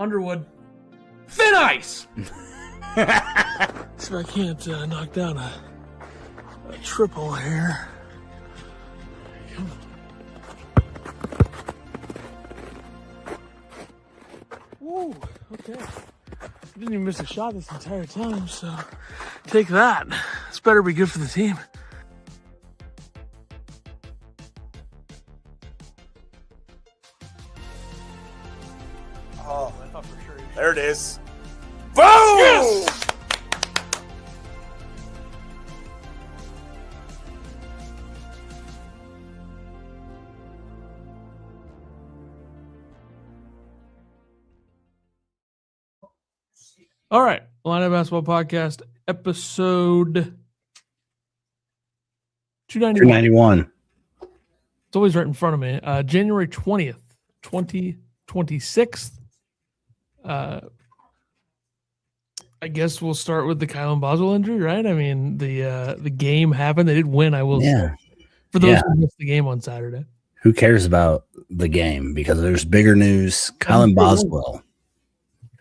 Underwood. Thin ice! So I can't knock down a triple here. Woo, okay. I didn't even miss a shot this entire time, so take that. This better be good for the team. Oh, I thought for sure. there it is. Boom! Yes! All right, Illini Basketball Podcast, episode 291. It's always right in front of me. January 20th, 2026. I guess we'll start with the Kylan Boswell injury, right? I mean, the game happened. They did win, I will say. For those who missed the game on Saturday. Who cares about the game? Because there's bigger news. Kylan Boswell.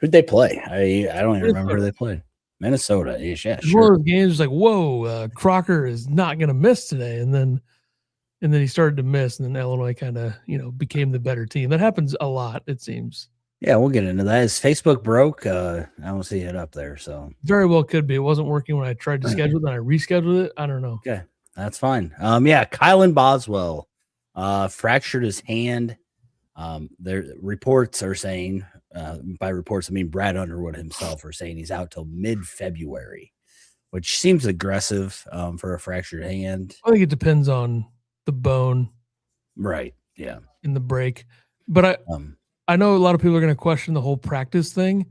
Who'd they play? I don't even remember who they played. Minnesota. Yeah, One sure. of those games like, whoa, Crocker is not going to miss today. And then he started to miss, and then Illinois kind of, became the better team. That happens a lot, it seems. Yeah, we'll get into that. Is Facebook broke? I don't see it up there. So Very well could be. It wasn't working when I tried to schedule it, then I rescheduled it. I don't know. okay, that's fine. Kylan Boswell fractured his hand. Their reports are saying, by reports I mean Brad Underwood himself, are saying he's out till mid-February, which seems aggressive for a fractured hand. I think it depends on the bone, Right? Yeah. in the break. But I know a lot of people are going to question the whole practice thing,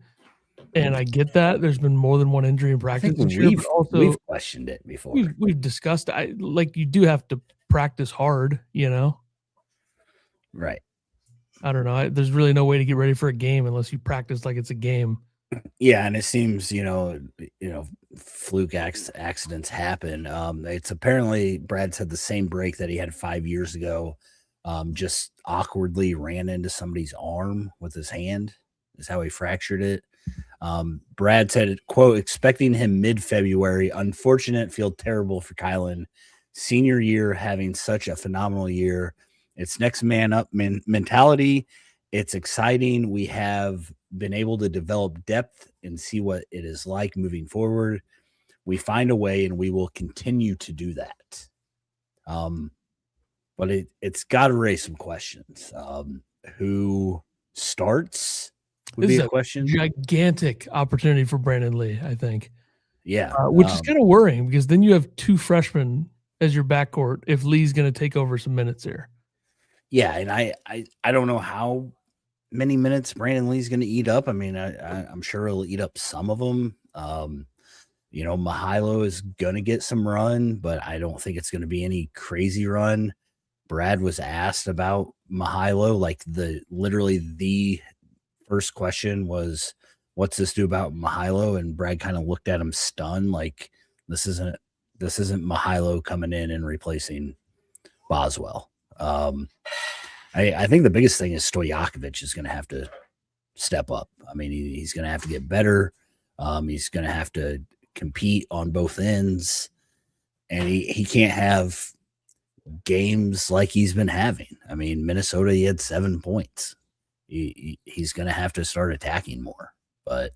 and I get that. There's been more than one injury in practice this year, but also we've questioned it before. We've discussed it. You do have to practice hard, Right. I don't know. There's really no way to get ready for a game unless you practice like it's a game. Yeah, and it seems fluke accidents happen. It's apparently Brad said the same break that he had 5 years ago. Just awkwardly ran into somebody's arm with his hand is how he fractured it. Brad said, quote, expecting him mid-February. Unfortunate, feel terrible for Kylan. Senior year, having such a phenomenal year. It's next man up mentality. It's exciting. We have been able to develop depth and see what it is like moving forward. We find a way, and we will continue to do that. But it's got to raise some questions. Who starts would be a question. Gigantic opportunity for Brandon Lee, I think. Yeah. Which is kind of worrying because then you have two freshmen as your backcourt if Lee's going to take over some minutes here. Yeah, and I don't know how many minutes Brandon Lee's going to eat up. I mean, I'm sure he'll eat up some of them. Mihailo is going to get some run, but I don't think it's going to be any crazy run. Brad was asked about Mihailo, literally the first question was, what's this do about Mihailo? And Brad kind of looked at him stunned, like this isn't Mihailo coming in and replacing Boswell. I think the biggest thing is Stojakovic is going to have to step up. I mean, he's going to have to get better. He's going to have to compete on both ends, and he can't have games like he's been having. I mean, Minnesota, he had 7 points. He's going to have to start attacking more, but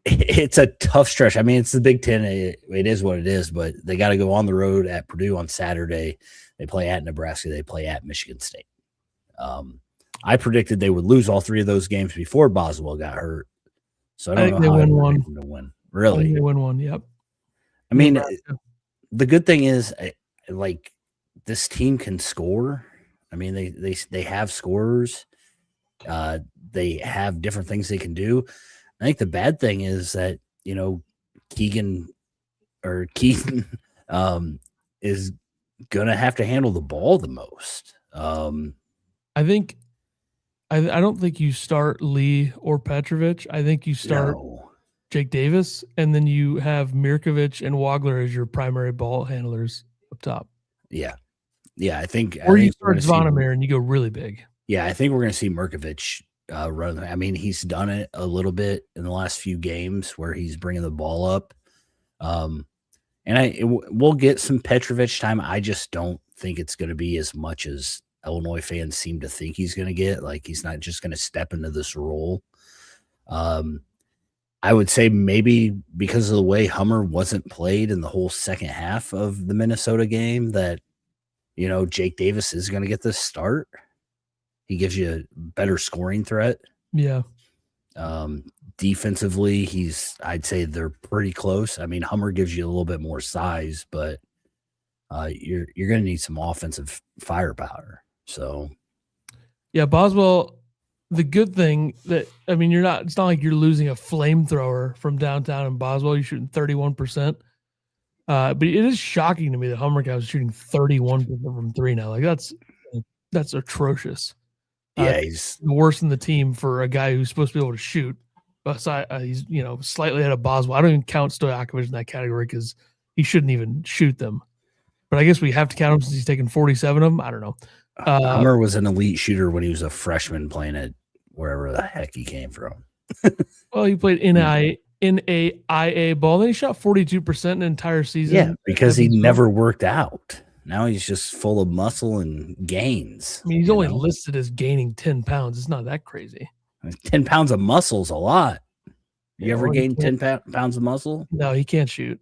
it's a tough stretch. I mean, it's the Big Ten. It is what it is, but they got to go on the road at Purdue on Saturday. They play at Nebraska. They play at Michigan State. I predicted they would lose all three of those games before Boswell got hurt. So I don't know they how win they one. to win. Really? They win one. Yep. I mean, the good thing is, this team can score. I mean, they have scorers. They have different things they can do. I think the bad thing is that, Keegan is going to have to handle the ball the most. I think I don't think you start Lee or Petrovic. I think you start Jake Davis, and then you have Mirkovic and Wagler as your primary ball handlers up top. Yeah. Yeah, I think. Or you start Zvonimir and you go really big. Yeah, I think we're going to see Mirkovic run. I mean, he's done it a little bit in the last few games where he's bringing the ball up. And we'll get some Petrovic time. I just don't think it's going to be as much as Illinois fans seem to think he's going to get. Like, he's not just going to step into this role. I would say maybe because of the way Hummer wasn't played in the whole second half of the Minnesota game that, Jake Davis is going to get this start. He gives you a better scoring threat. Yeah. Defensively, I'd say they're pretty close. I mean, Hummer gives you a little bit more size, but you're going to need some offensive firepower. So, yeah, Boswell. The good thing it's not like you're losing a flamethrower from downtown in Boswell. You're shooting 31%. But it is shocking to me that Hummerkow is shooting 31% from three now. Like that's atrocious. Yeah, he's the worst in the team for a guy who's supposed to be able to shoot. But he's slightly ahead of Boswell. I don't even count Stojakovic in that category because he shouldn't even shoot them. But I guess we have to count him since he's taken 47 of them. I don't know. Hummer was an elite shooter when he was a freshman playing at wherever the heck he came from. Well, he played NAIA ball. Then he shot 42% an entire season. Yeah, because he never worked out. Now he's just full of muscle and gains. I mean, he's only listed as gaining 10 pounds. It's not that crazy. 10 pounds of muscle is a lot. You ever gained 10 pounds of muscle? No, he can't shoot.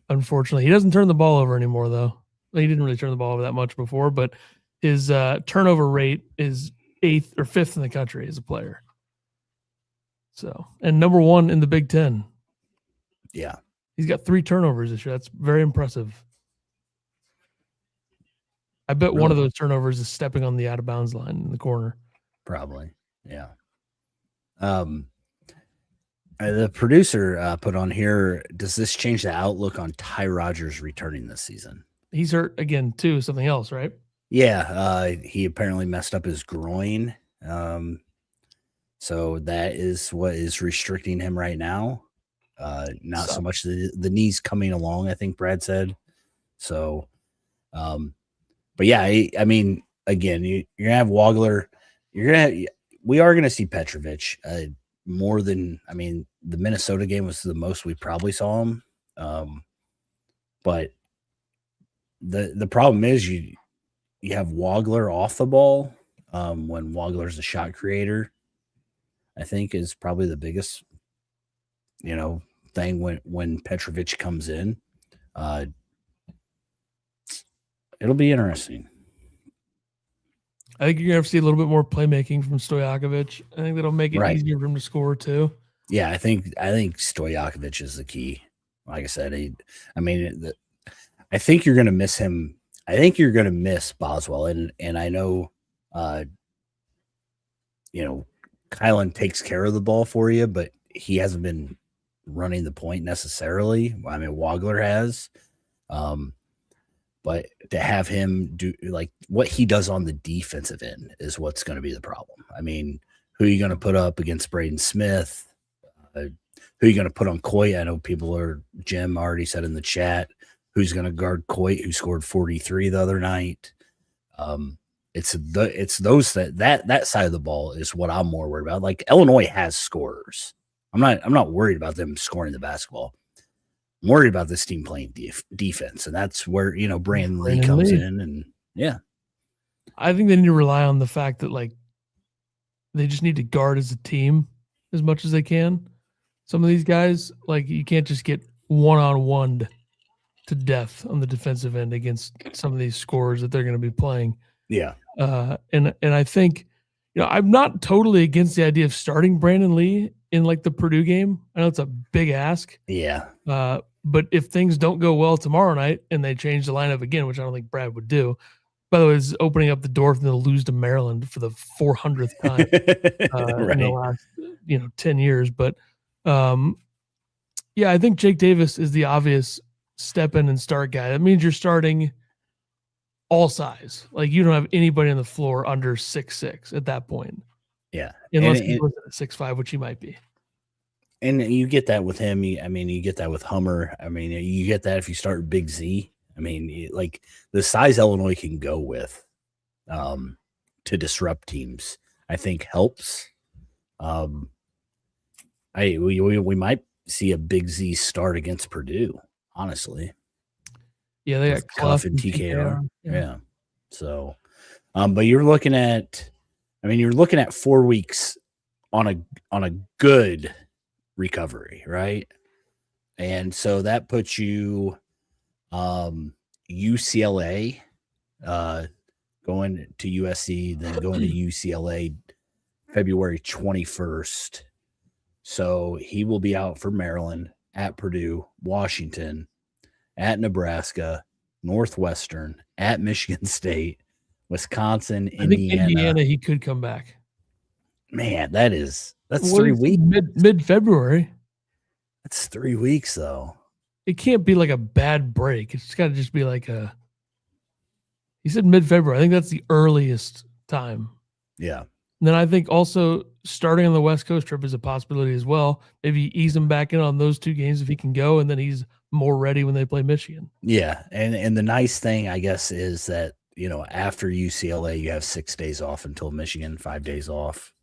Unfortunately. He doesn't turn the ball over anymore, though. He didn't really turn the ball over that much before, but his turnover rate is 8th or 5th in the country as a player. So, and number 1 in the Big Ten. Yeah. He's got 3 turnovers this year. That's very impressive. I bet one of those turnovers is stepping on the out of bounds line in the corner. Probably. Yeah. The producer put on here, does this change the outlook on Ty Rodgers returning this season? He's hurt again, too. Something else, right? Yeah. He apparently messed up his groin. So that is what is restricting him right now. Not so much the knees coming along, I think Brad said. So, but yeah, I mean, again, you're going to have Wagler. We are going to see Petrovic more than, I mean, the Minnesota game was the most we probably saw him. But the problem is you have Wagler off the ball when Wagler's a shot creator, I think is probably the biggest, thing when Petrovic comes in. It'll be interesting. I think you're going to have to see a little bit more playmaking from Stojakovic. I think that'll make it easier for him to score too. Yeah, I think Stojakovic is the key. Like I said, I think you're going to miss him. I think you're going to miss Boswell, and I know, Kylan takes care of the ball for you, but he hasn't been running the point necessarily. I mean, Wagler has. But to have him do like what he does on the defensive end is what's going to be the problem. I mean, who are you going to put up against Braden Smith? Who are you going to put on Coit? I know Jim already said in the chat, who's going to guard Coit, who scored 43 the other night. It's those that side of the ball is what I'm more worried about. Like, Illinois has scorers. I'm not worried about them scoring the basketball. I'm worried about this team playing defense, and that's where Brandon Lee comes in, and yeah, I think they need to rely on the fact that like they just need to guard as a team as much as they can. Some of these guys, like, you can't just get one-on-one to death on the defensive end against some of these scorers that they're going to be playing. Yeah, and I think I'm not totally against the idea of starting Brandon Lee in like the Purdue game. I know it's a big ask. Yeah. But if things don't go well tomorrow night and they change the lineup again, which I don't think Brad would do, by the way, is opening up the door for them to lose to Maryland for the 400th time in the last 10 years. But I think Jake Davis is the obvious step in and start guy. That means you're starting all size. Like, you don't have anybody on the floor under 6'6" at that point. Yeah, unless he's at 6'5", which he might be. And you get that with him. You get that with Hummer. I mean, you get that if you start Big Z. I mean, like, the size Illinois can go with to disrupt teams, I think helps. We might see a Big Z start against Purdue, honestly. Yeah, they got With Clough Cuff and TKR. Yeah. Yeah. So, but you're looking at 4 weeks on a good recovery, right? And so that puts you UCLA going to USC, then going to UCLA February 21st. So he will be out for Maryland, at Purdue, Washington, at Nebraska, Northwestern, at Michigan State, Wisconsin, I think Indiana, he could come back. Man, that's 3 weeks. Mid-February. That's 3 weeks, though. It can't be like a bad break. It's got to just be like a. He said mid-February. I think that's the earliest time. Yeah. And then I think also starting on the West Coast trip is a possibility as well. Maybe ease him back in on those 2 games if he can go, and then he's more ready when they play Michigan. Yeah, and the nice thing, I guess, is that, after UCLA, you have 6 days off until Michigan, 5 days off.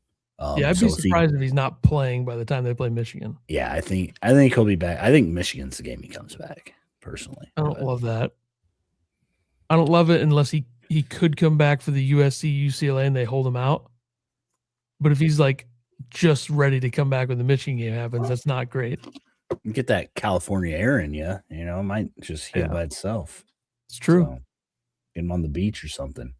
Yeah, I'd be surprised if he's not playing by the time they play Michigan. Yeah, I think he'll be back. I think Michigan's the game he comes back, personally. I don't love that. I don't love it unless he could come back for the USC, UCLA, and they hold him out. But if he's like just ready to come back when the Michigan game happens, that's not great. Get that California air in you, it might just heal by itself. It's true. So, get him on the beach or something.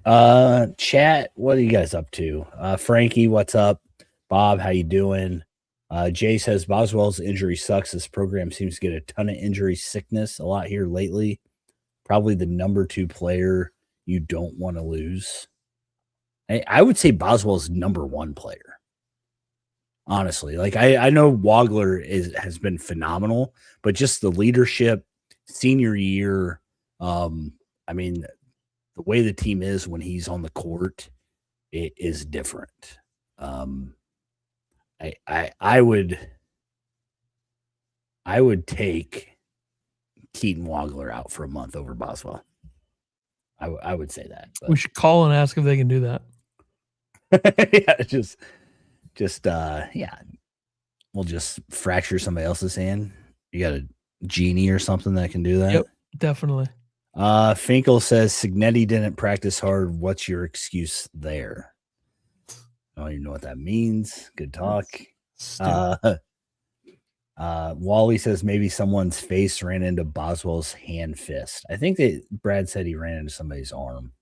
Chat, what are you guys up to? Frankie, what's up? Bob, how you doing? Jay says Boswell's injury sucks. This program seems to get a ton of injury sickness a lot here lately. Probably the number 2 player you don't want to lose. I would say Boswell's number 1 player. Honestly, like I know Wagler has been phenomenal, but just the leadership, senior year, I mean, the way the team is when he's on the court, it is different. I would take Keaton Wagler out for a month over Boswell. I would say that. But. We should call and ask if they can do that. Yeah, we'll just fracture somebody else's hand. You got a genie or something that can do that? Yep, definitely. Finkel says Signetti didn't practice hard. What's your excuse there? I don't even know what that means. Good talk. Wally says maybe someone's face ran into Boswell's hand fist. I think that Brad said he ran into somebody's arm.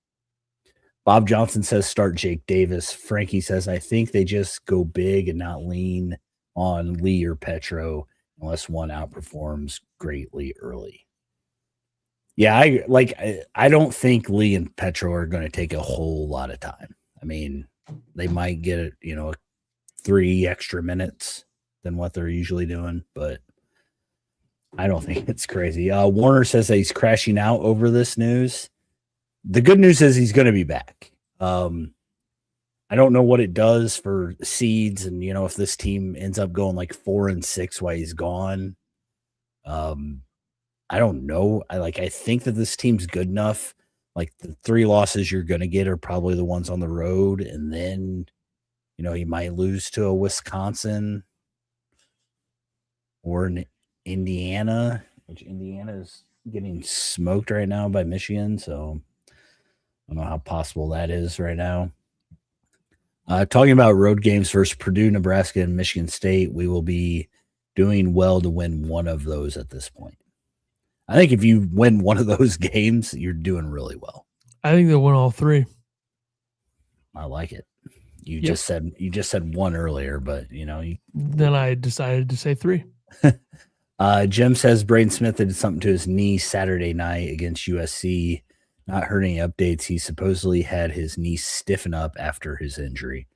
Bob Johnson says start Jake Davis. Frankie says I think they just go big and not lean on Lee or Petro unless one outperforms greatly early. Yeah, I don't think Lee and Petro are going to take a whole lot of time. I mean, they might get 3 extra minutes than what they're usually doing, but I don't think it's crazy. Warner says that he's crashing out over this news. The good news is he's going to be back. I don't know what it does for seeds and, if this team ends up going like 4-6 while he's gone. I don't know. I think that this team's good enough. Like the 3 losses you're going to get are probably the ones on the road. And then, he might lose to a Wisconsin or an Indiana, which Indiana is getting smoked right now by Michigan. So I don't know how possible that is right now. Talking about road games versus Purdue, Nebraska, and Michigan State, we will be doing well to win one of those at this point. I think if you win one of those games, you're doing really well. I think they'll win all 3. I like it. You just said 1 earlier, but then I decided to say 3. Jim says Braden Smith did something to his knee Saturday night against USC. Not heard any updates. He supposedly had his knee stiffen up after his injury.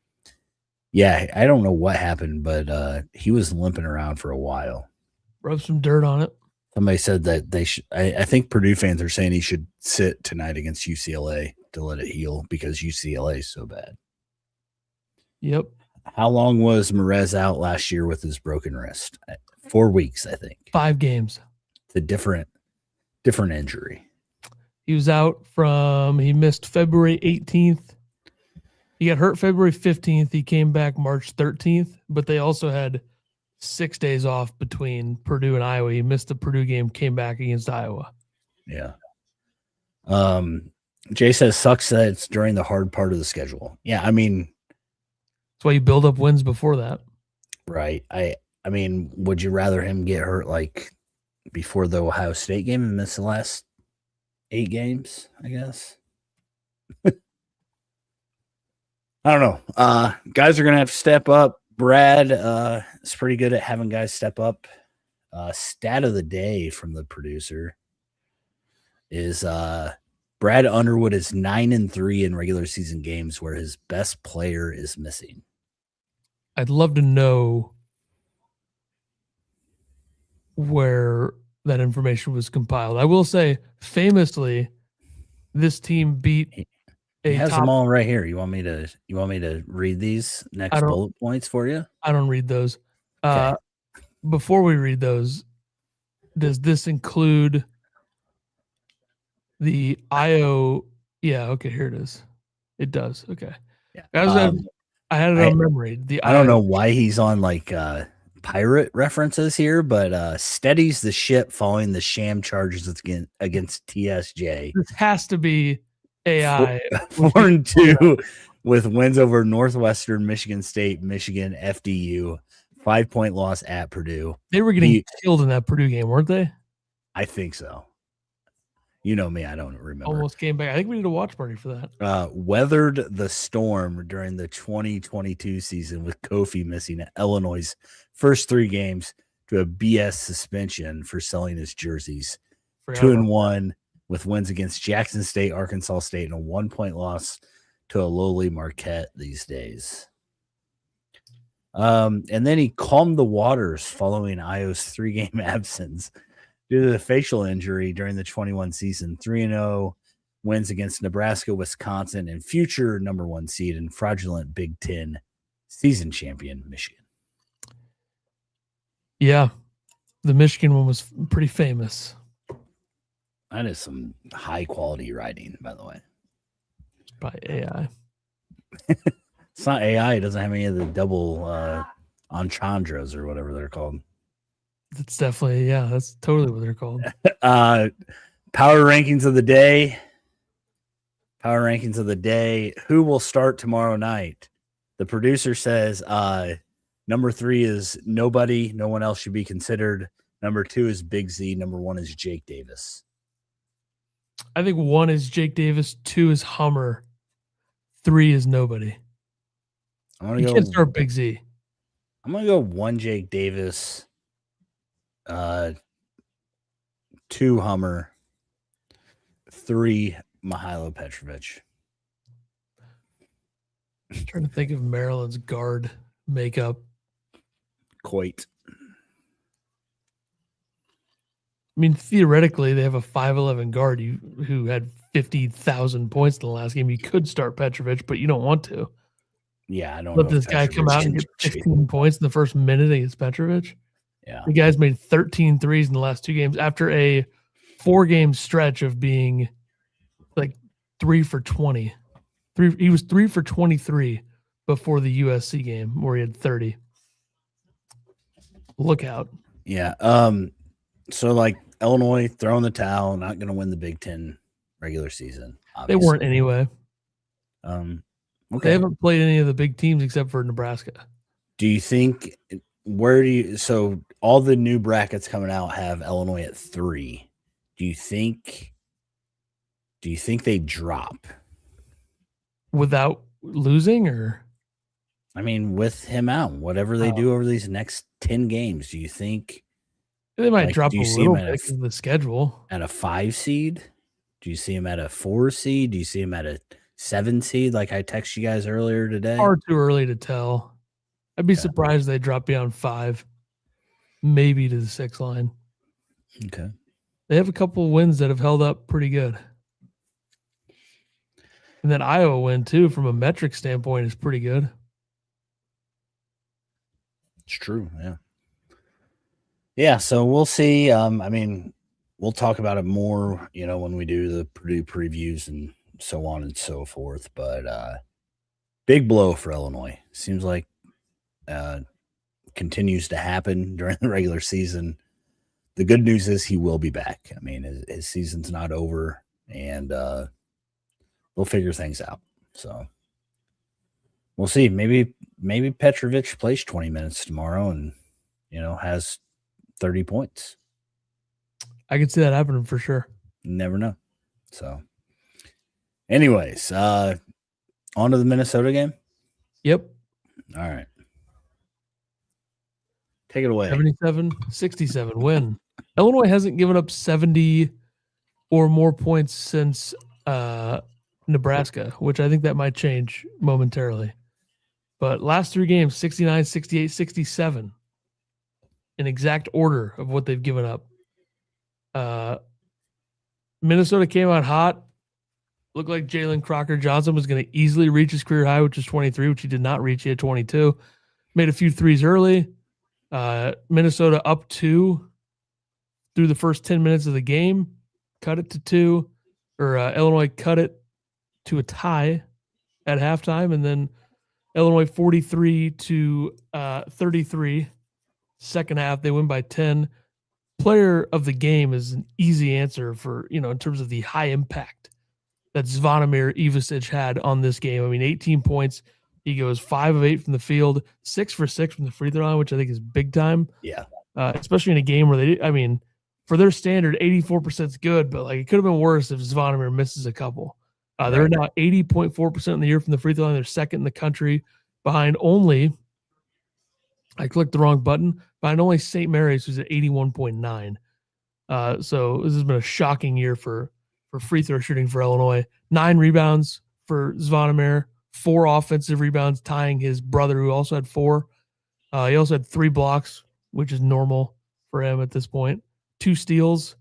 Yeah, I don't know what happened, but he was limping around for a while. Rub some dirt on it. Somebody said that they should. I think Purdue fans are saying he should sit tonight against UCLA to let it heal because UCLA is so bad. Yep. How long was Merez out last year with his broken wrist? 4 weeks, I think. 5 games. It's a different injury. He was out he missed February 18th He got hurt February 15th. He came back March 13th, but they also had 6 days off between Purdue and Iowa. He missed the Purdue game, came back against Iowa. Yeah. Jay says sucks that it's during the hard part of the schedule. Yeah, I mean, that's why you build up wins before that. Right. I mean, would you rather him get hurt like before the Ohio State game and miss the last 8 games, I guess? I don't know. Guys are gonna have to step up. Brad is pretty good at having guys step up. Stat of the day from the producer is Brad Underwood is 9-3 in regular season games where his best player is missing. I'd love to know where that information was compiled. I will say, famously, this team beat He has them all right here. You want me to read these next bullet points for you? I don't read those. Okay. Before we read those, does this include the IO? Yeah, okay, here it is. It does. Okay. Yeah. I had it on memory. I don't know why he's on like pirate references here, but steadies the ship following the sham charges against TSJ. This has to be AI. 4-2 with wins over Northwestern, Michigan State, Michigan, FDU, 5-point loss at Purdue. They were getting killed in that Purdue game, weren't they? I think so. You know me, I don't remember. Almost came back. I think we did a watch party for that. Weathered the storm during the 2022 season with Kofi missing Illinois' first 3 games to a BS suspension for selling his jerseys. 2-1 with wins against Jackson State, Arkansas State, and a 1-point loss to a lowly Marquette these days. And then he calmed the waters following Io's 3-game absence due to the facial injury during the 21 season. 3-0 wins against Nebraska, Wisconsin, and future number 1 seed and fraudulent Big Ten season champion Michigan. Yeah, the Michigan one was pretty famous. That is some high quality writing, by the way. By AI. It's not AI. It doesn't have any of the double entendres or whatever they're called. That's definitely, yeah, that's totally what they're called. Power rankings of the day. Power rankings of the day. Who will start tomorrow night? The producer says number 3 is nobody. No one else should be considered. Number 2 is Big Z. Number 1 is Jake Davis. I think 1 is Jake Davis. 2 is Hummer. 3 is nobody. You can't start Big Z. I'm going to go 1 Jake Davis. 2 Hummer. 3 Mihailo Petrovic. I'm trying to think of Maryland's guard makeup. Coit. I mean, theoretically, they have a 5'11 guard who had 50,000 points in the last game. You could start Petrovic, but you don't want to. Yeah, I don't let this guy come out and get 15 points in the first minute against Petrovic. Yeah. The guy's made 13 threes in the last 2 games after a 4-game stretch of being like 3 for 20. He was 3 for 23 before the USC game where he had 30. Look out. Yeah. So like Illinois throwing the towel, not going to win the Big Ten regular season. Obviously. They weren't anyway. Okay. They haven't played any of the big teams except for Nebraska. Do you think so all the new brackets coming out have Illinois at 3. Do you think they drop without losing, or I mean with him out, whatever they do over these next 10 games, do you think they might drop a little bit in the schedule? At a 5 seed? Do you see him at a 4 seed? Do you see him at a 7 seed like I texted you guys earlier today? Far too early to tell. I'd be surprised if they drop beyond 5, maybe to the 6 line. Okay. They have a couple of wins that have held up pretty good. And that Iowa win, too, from a metric standpoint, is pretty good. It's true, yeah. Yeah, so we'll see. I mean, we'll talk about it more, when we do the Purdue previews and so on and so forth. But Big blow for Illinois. Seems like continues to happen during the regular season. The good news is he will be back. I mean, his season's not over, and we'll figure things out. So we'll see. Maybe Petrovic plays 20 minutes tomorrow and, has 30 points. I could see that happening for sure. You never know. So anyways, on to the Minnesota game. Yep. All right. Take it away. 77-67 win. Illinois hasn't given up 70 or more points since Nebraska, which I think that might change momentarily. But last 3 games, 69, 68, 67, in exact order of what they've given up. Minnesota came out hot. Looked like Jalen Crocker-Johnson was going to easily reach his career high, which is 23, which he did not reach. He had 22. Made a few threes early. Minnesota up 2 through the first 10 minutes of the game. Cut it to 2. Illinois cut it to a tie at halftime. And then Illinois 43-33. Second half, they win by 10. Player of the game is an easy answer for, in terms of the high impact that Zvonimir Ivisic had on this game. I mean, 18 points. He goes 5 of 8 from the field, 6 for 6 from the free throw line, which I think is big time. Yeah. Especially in a game where for their standard, 84% is good, but it could have been worse if Zvonimir misses a couple. They're now 80.4% in the year from the free throw line. They're second in the country behind only, I clicked the wrong button, behind only St. Mary's, who's at 81.9. So this has been a shocking year for free throw shooting for Illinois. 9 rebounds for Zvonimir, 4 offensive rebounds, tying his brother, who also had 4. He also had 3 blocks, which is normal for him at this point. 2 steals.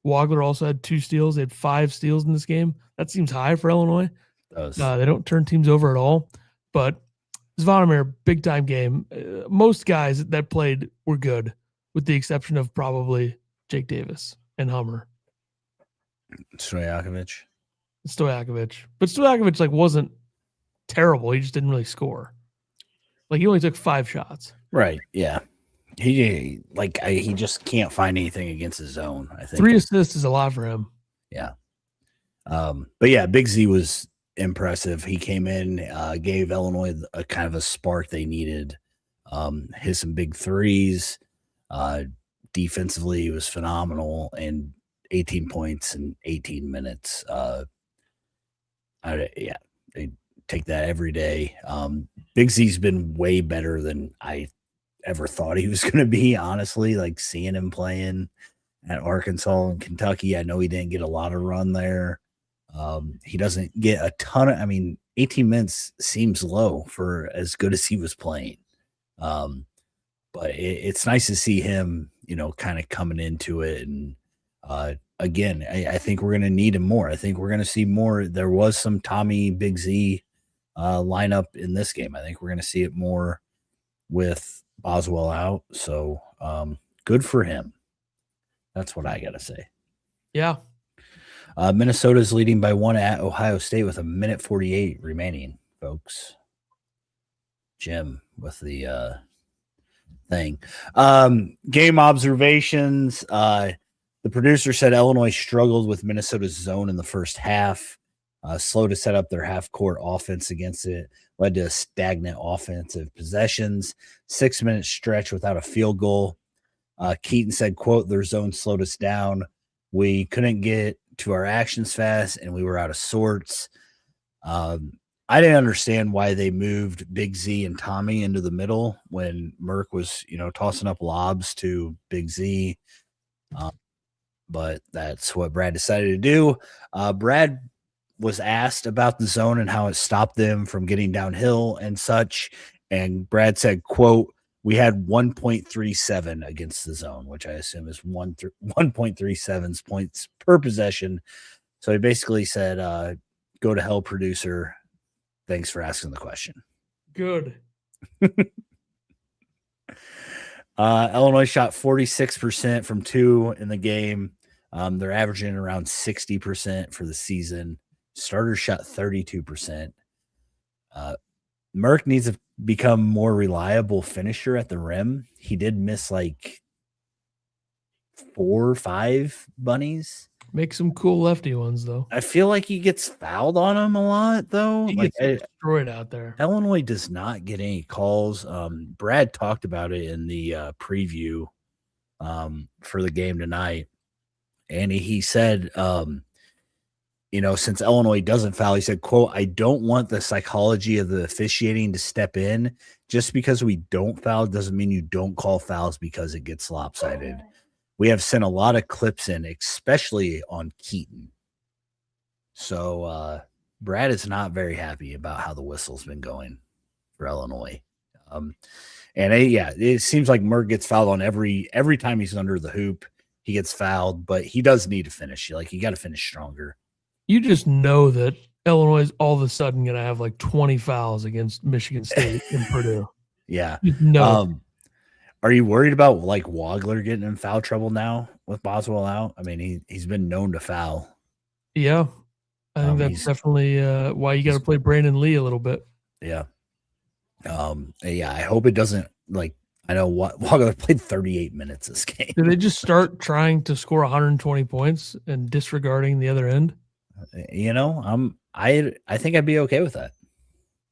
Wagler also had 2 steals. They had 5 steals in this game. That seems high for Illinois. They don't turn teams over at all. But Zvonimir, big-time game. Most guys that played were good, with the exception of probably Jake Davis and Hummer. Stojakovic. But Stojakovic wasn't terrible. He just didn't really score. He only took 5 shots. Right. Yeah. He just can't find anything against his zone. I think 3 assists is a lot for him. Yeah. But yeah, Big Z was impressive. He came in, gave Illinois a kind of a spark they needed. Hit some big threes. Defensively, he was phenomenal, and 18 points in 18 minutes. They take that every day. Big Z's been way better than I ever thought he was going to be, honestly. Seeing him playing at Arkansas and Kentucky, I know he didn't get a lot of run there. He doesn't get a ton of, 18 minutes seems low for as good as he was playing. But it's nice to see him, kind of coming into it. And again, I think we're going to need him more. I think we're going to see more. There was some Tommy Big Z lineup in this game. I think we're going to see it more with Boswell out. So good for him. That's what I got to say. Yeah. Minnesota's leading by 1 at Ohio State with 1:48 remaining, folks. Jim with the thing. Game observations. The producer said Illinois struggled with Minnesota's zone in the first half. Slow to set up their half-court offense against it. Led to a stagnant offensive possessions. 6-minute stretch without a field goal. Keaton said, quote, their zone slowed us down. We couldn't get to our actions fast, and we were out of sorts. I didn't understand why they moved Big Z and Tommy into the middle when Merck was, tossing up lobs to Big Z. But that's what Brad decided to do. Brad was asked about the zone and how it stopped them from getting downhill and such. And Brad said, quote, we had 1.37 against the zone, which I assume is 1.37 points per possession. So he basically said, go to hell, producer. Thanks for asking the question. Good. Illinois shot 46% from 2 in the game. They're averaging around 60% for the season. Starters shot 32%. Merck needs to become more reliable finisher at the rim. He did miss like 4 or 5 bunnies. Make some cool lefty ones though. I feel like he gets fouled on him a lot though. He Like gets destroyed out there. Illinois does not get any calls. Brad talked about it in the preview for the game tonight. And he said, since Illinois doesn't foul, he said, quote, I don't want the psychology of the officiating to step in. Just because we don't foul doesn't mean you don't call fouls because it gets lopsided. We have sent a lot of clips in, especially on Keaton. So Brad is not very happy about how the whistle's been going for Illinois. It seems like Merck gets fouled on every time he's under the hoop. He gets fouled, but he does need to finish. Like, you got to finish stronger. You just know that Illinois is all of a sudden going to have like 20 fouls against Michigan State and Purdue. Yeah. No. Are you worried about like Wagler getting in foul trouble now with Boswell out? I mean, he's been known to foul. Yeah. I think that's definitely why you got to play Brandon Lee a little bit. Yeah. I hope it doesn't, like, I know Wagler played 38 minutes this game. Did they just start trying to score 120 points and disregarding the other end? I think I'd be okay with that.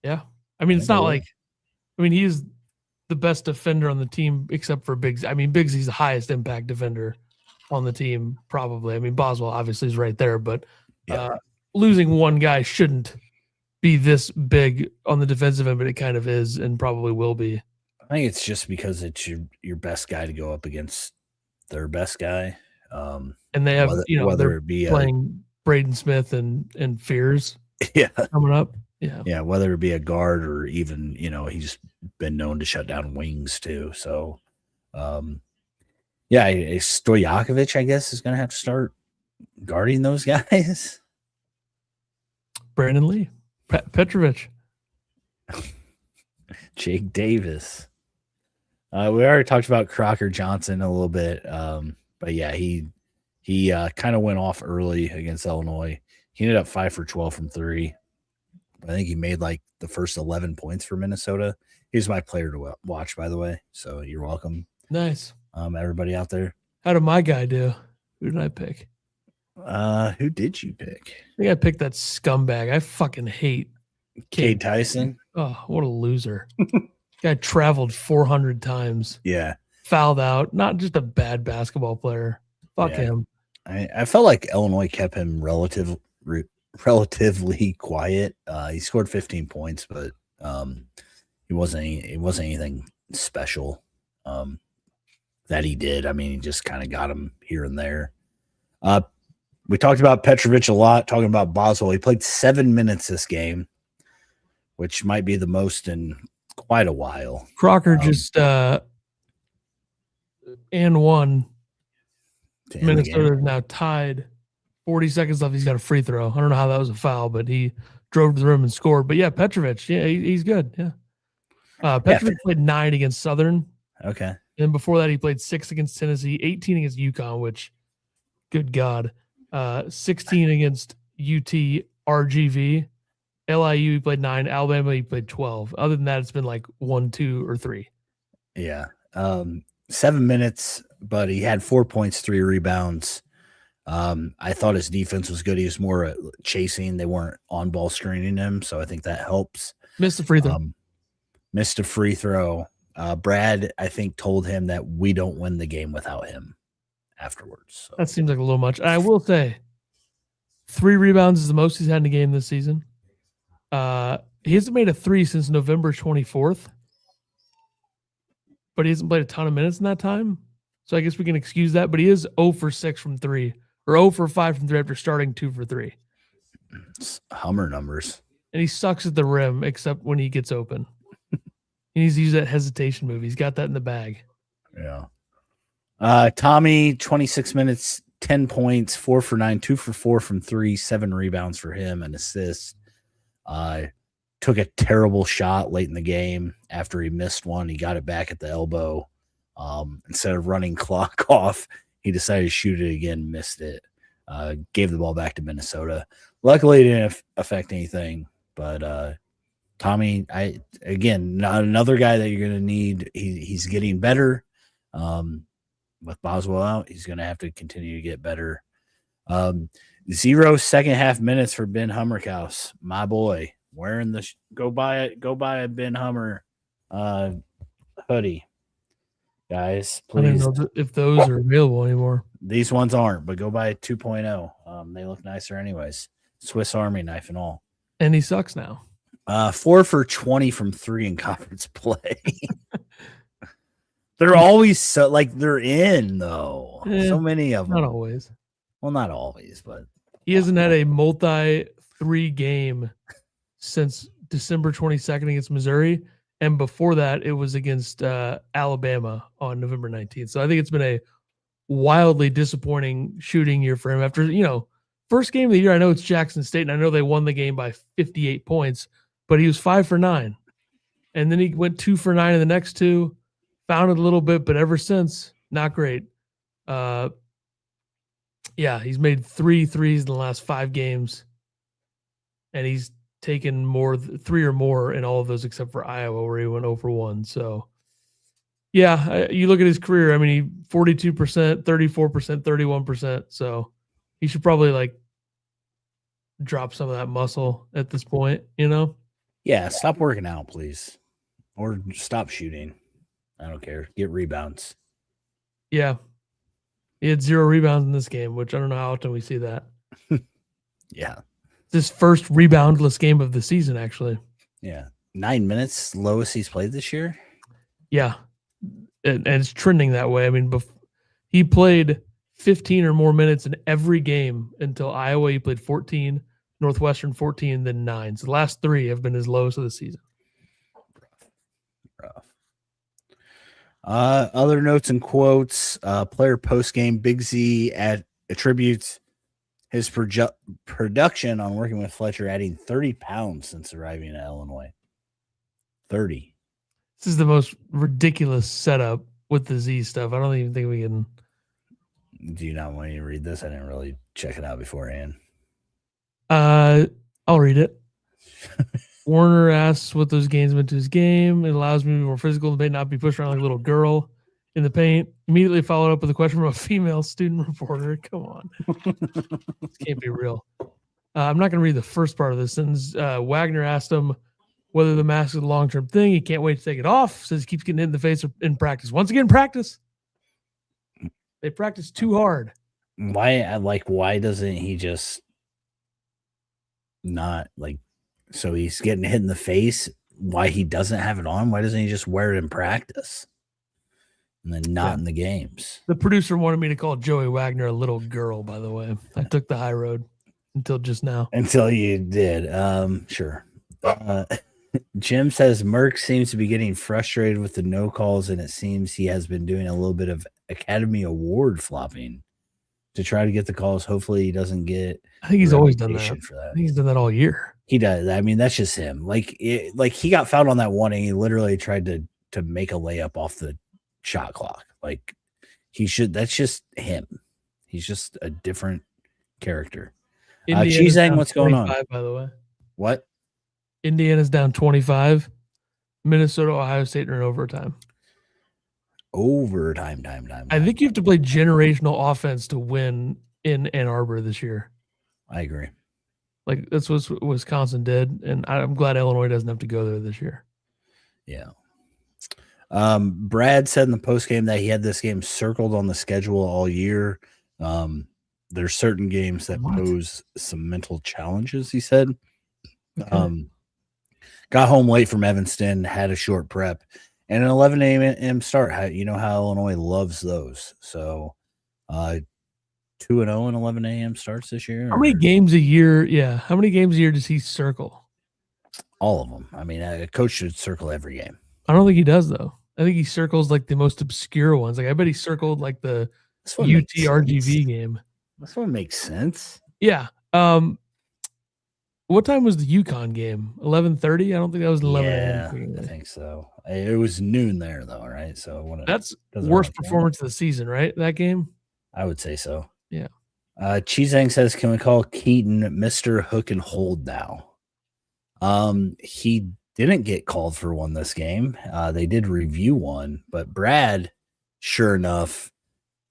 Yeah. I mean, it's not like, he's the best defender on the team except for Biggs. I mean, Biggsy's the highest impact defender on the team, probably. I mean, Boswell obviously is right there, but losing one guy shouldn't be this big on the defensive end, but it kind of is and probably will be. I think it's just because it's your best guy to go up against their best guy. And they have, whether it be playing Braden Smith and Fears coming up. Yeah, whether it be a guard or even, he's been known to shut down wings too. So, Stojakovic, I guess, is going to have to start guarding those guys. Brandon Lee, Petrovic, Jake Davis. We already talked about Crocker Johnson a little bit, but yeah, he kind of went off early against Illinois. He ended up 5 for 12 from 3. I think he made like the first 11 points for Minnesota. He's my player to watch, by the way. So you're welcome. Nice. Everybody out there. How did my guy do? Who did I pick? Who did you pick? I think I picked that scumbag. I fucking hate Cade Tyson. Oh, what a loser. Guy traveled 400 times. Yeah. Fouled out. Not just a bad basketball player. Fuck him. I felt like Illinois kept him relatively quiet. He scored 15 points, but it wasn't anything special that he did. I mean, he just kind of got him here and there. We talked about Petrovic a lot, talking about Boswell. He played 7 minutes this game, which might be the most in quite a while. Crocker just and one. Minnesota is now tied. 40 seconds left. He's got a free throw. I don't know how that was a foul, but he drove to the rim and scored. But yeah, Petrovic, he's good. Yeah. Petrovic played 9 against Southern. Okay. And before that, he played 6 against Tennessee, 18 against UConn, which, good God, 16 against UT RGV. LIU, he played 9. Alabama, he played 12. Other than that, it's been like 1, 2, or 3. Yeah. 7 minutes, but he had 4 points, 3 rebounds. I thought his defense was good. He was more chasing. They weren't on ball screening him, so I think that helps. Missed a free throw. Missed a free throw. Brad, I think, told him that we don't win the game without him afterwards. So. That seems like a little much. I will say 3 rebounds is the most he's had in a game this season. He hasn't made a 3 since November 24th, but he hasn't played a ton of minutes in that time. So I guess we can excuse that, but he is 0 for 6 from 3 or 0 for 5 from 3 after starting 2 for 3. It's Hummer numbers. And he sucks at the rim except when he gets open. He needs to use that hesitation move. He's got that in the bag. Yeah. Tommy, 26 minutes, 10 points, 4 for 9, 2 for 4 from 3, 7 rebounds for him, an assist. Took a terrible shot late in the game after he missed one. He got it back at the elbow. Instead of running clock off, he decided to shoot it again, missed it. Gave the ball back to Minnesota. Luckily, it didn't affect anything, but Tommy, not another guy that you're going to need. He's getting better. With Boswell out, he's going to have to continue to get better. 0 second half minutes for Ben Hummerkaus, my boy, wearing the go buy a Ben Hummer hoodie, guys. Please, I don't know if those are available anymore. These ones aren't, but go buy a 2.0. They look nicer, anyways. Swiss Army knife and all. And he sucks now. 4 for 20 from 3 in conference play. They're always so they're in though. So many of them. Not always. Well, not always, but he hasn't had a multi-3 game since December 22nd against Missouri, and before that it was against Alabama on November 19th. So I think it's been a wildly disappointing shooting year for him. After first game of the year, I know it's Jackson State, and I know they won the game by 58 points, but he was 5 for 9, and then he went 2 for 9 in the next 2. Found it a little bit, but ever since, not great. He's made 3 threes in the last 5 games, and he's taken 3 or more in all of those except for Iowa, where he went 0 for 1. So, you look at his career. I mean, he 42%, 34%, 31%. So he should probably drop some of that muscle at this point. Yeah, stop working out, please, or stop shooting. I don't care. Get rebounds. Yeah. He had 0 rebounds in this game, which I don't know how often we see that. Yeah. This first reboundless game of the season, actually. Yeah. 9 minutes, lowest he's played this year. Yeah. And it's trending that way. I mean, he played 15 or more minutes in every game until Iowa. He played 14, Northwestern 14, then 9. So the last 3 have been his lowest of the season. Rough. Other notes and quotes. Player post-game, Big Z attributes his production on working with Fletcher, adding 30 pounds since arriving at Illinois. 30. This is the most ridiculous setup with the Z stuff. I don't even think we can. Do you not want me to read this? I didn't really check it out beforehand. I'll read it. Warner asks what those gains meant to his game. It allows me to be more physical and may not be pushed around like a little girl in the paint. Immediately followed up with a question from a female student reporter. Come on. This can't be real. I'm not going to read the first part of this sentence. Wagner asked him whether the mask is a long-term thing. He can't wait to take it off. Says he keeps getting hit in the face in practice. Once again, practice. They practice too hard. Why doesn't he just not so he's getting hit in the face? Why he doesn't have it on? Why doesn't he just wear it in practice and then not in the games? The producer wanted me to call Joey Wagner a little girl, by the way. I took the high road until just now. Until you did. Sure. Jim says Merck seems to be getting frustrated with the no calls, and it seems he has been doing a little bit of Academy Award flopping to try to get the calls. Hopefully he doesn't get. I think he's always done that. For that. I think he's done that all year. He does. I mean, that's just him. He got fouled on that one, and he literally tried to make a layup off the shot clock. He should. That's just him. He's just a different character. Cheesang, what's going on? By the way, what? Indiana's down 25. Minnesota, Ohio State are in overtime. Time. I think you have to play generational offense to win in Ann Arbor this year. I agree. That's what Wisconsin did, and I'm glad Illinois doesn't have to go there this year. Yeah. Brad said in the postgame that he had this game circled on the schedule all year. There's certain games that pose some mental challenges, he said. Okay. Got home late from Evanston, had a short prep, and an 11 a.m. start. You know how Illinois loves those. So 2-0 and 11 a.m. starts this year. How many games a year? Yeah. How many games a year does he circle? All of them. I mean, a coach should circle every game. I don't think he does, though. I think he circles the most obscure ones. I bet he circled the UT RGV game. That's what makes sense. Yeah. What time was the UConn game? 11:30? I don't think that was 11. Yeah, I think so. It was noon there, though, right? So that's worst performance of the season, right? That game? I would say so. Yeah. Cheesang says, can we call Keaton Mr. Hook and Hold now? He didn't get called for one this game. They did review one, but Brad, sure enough,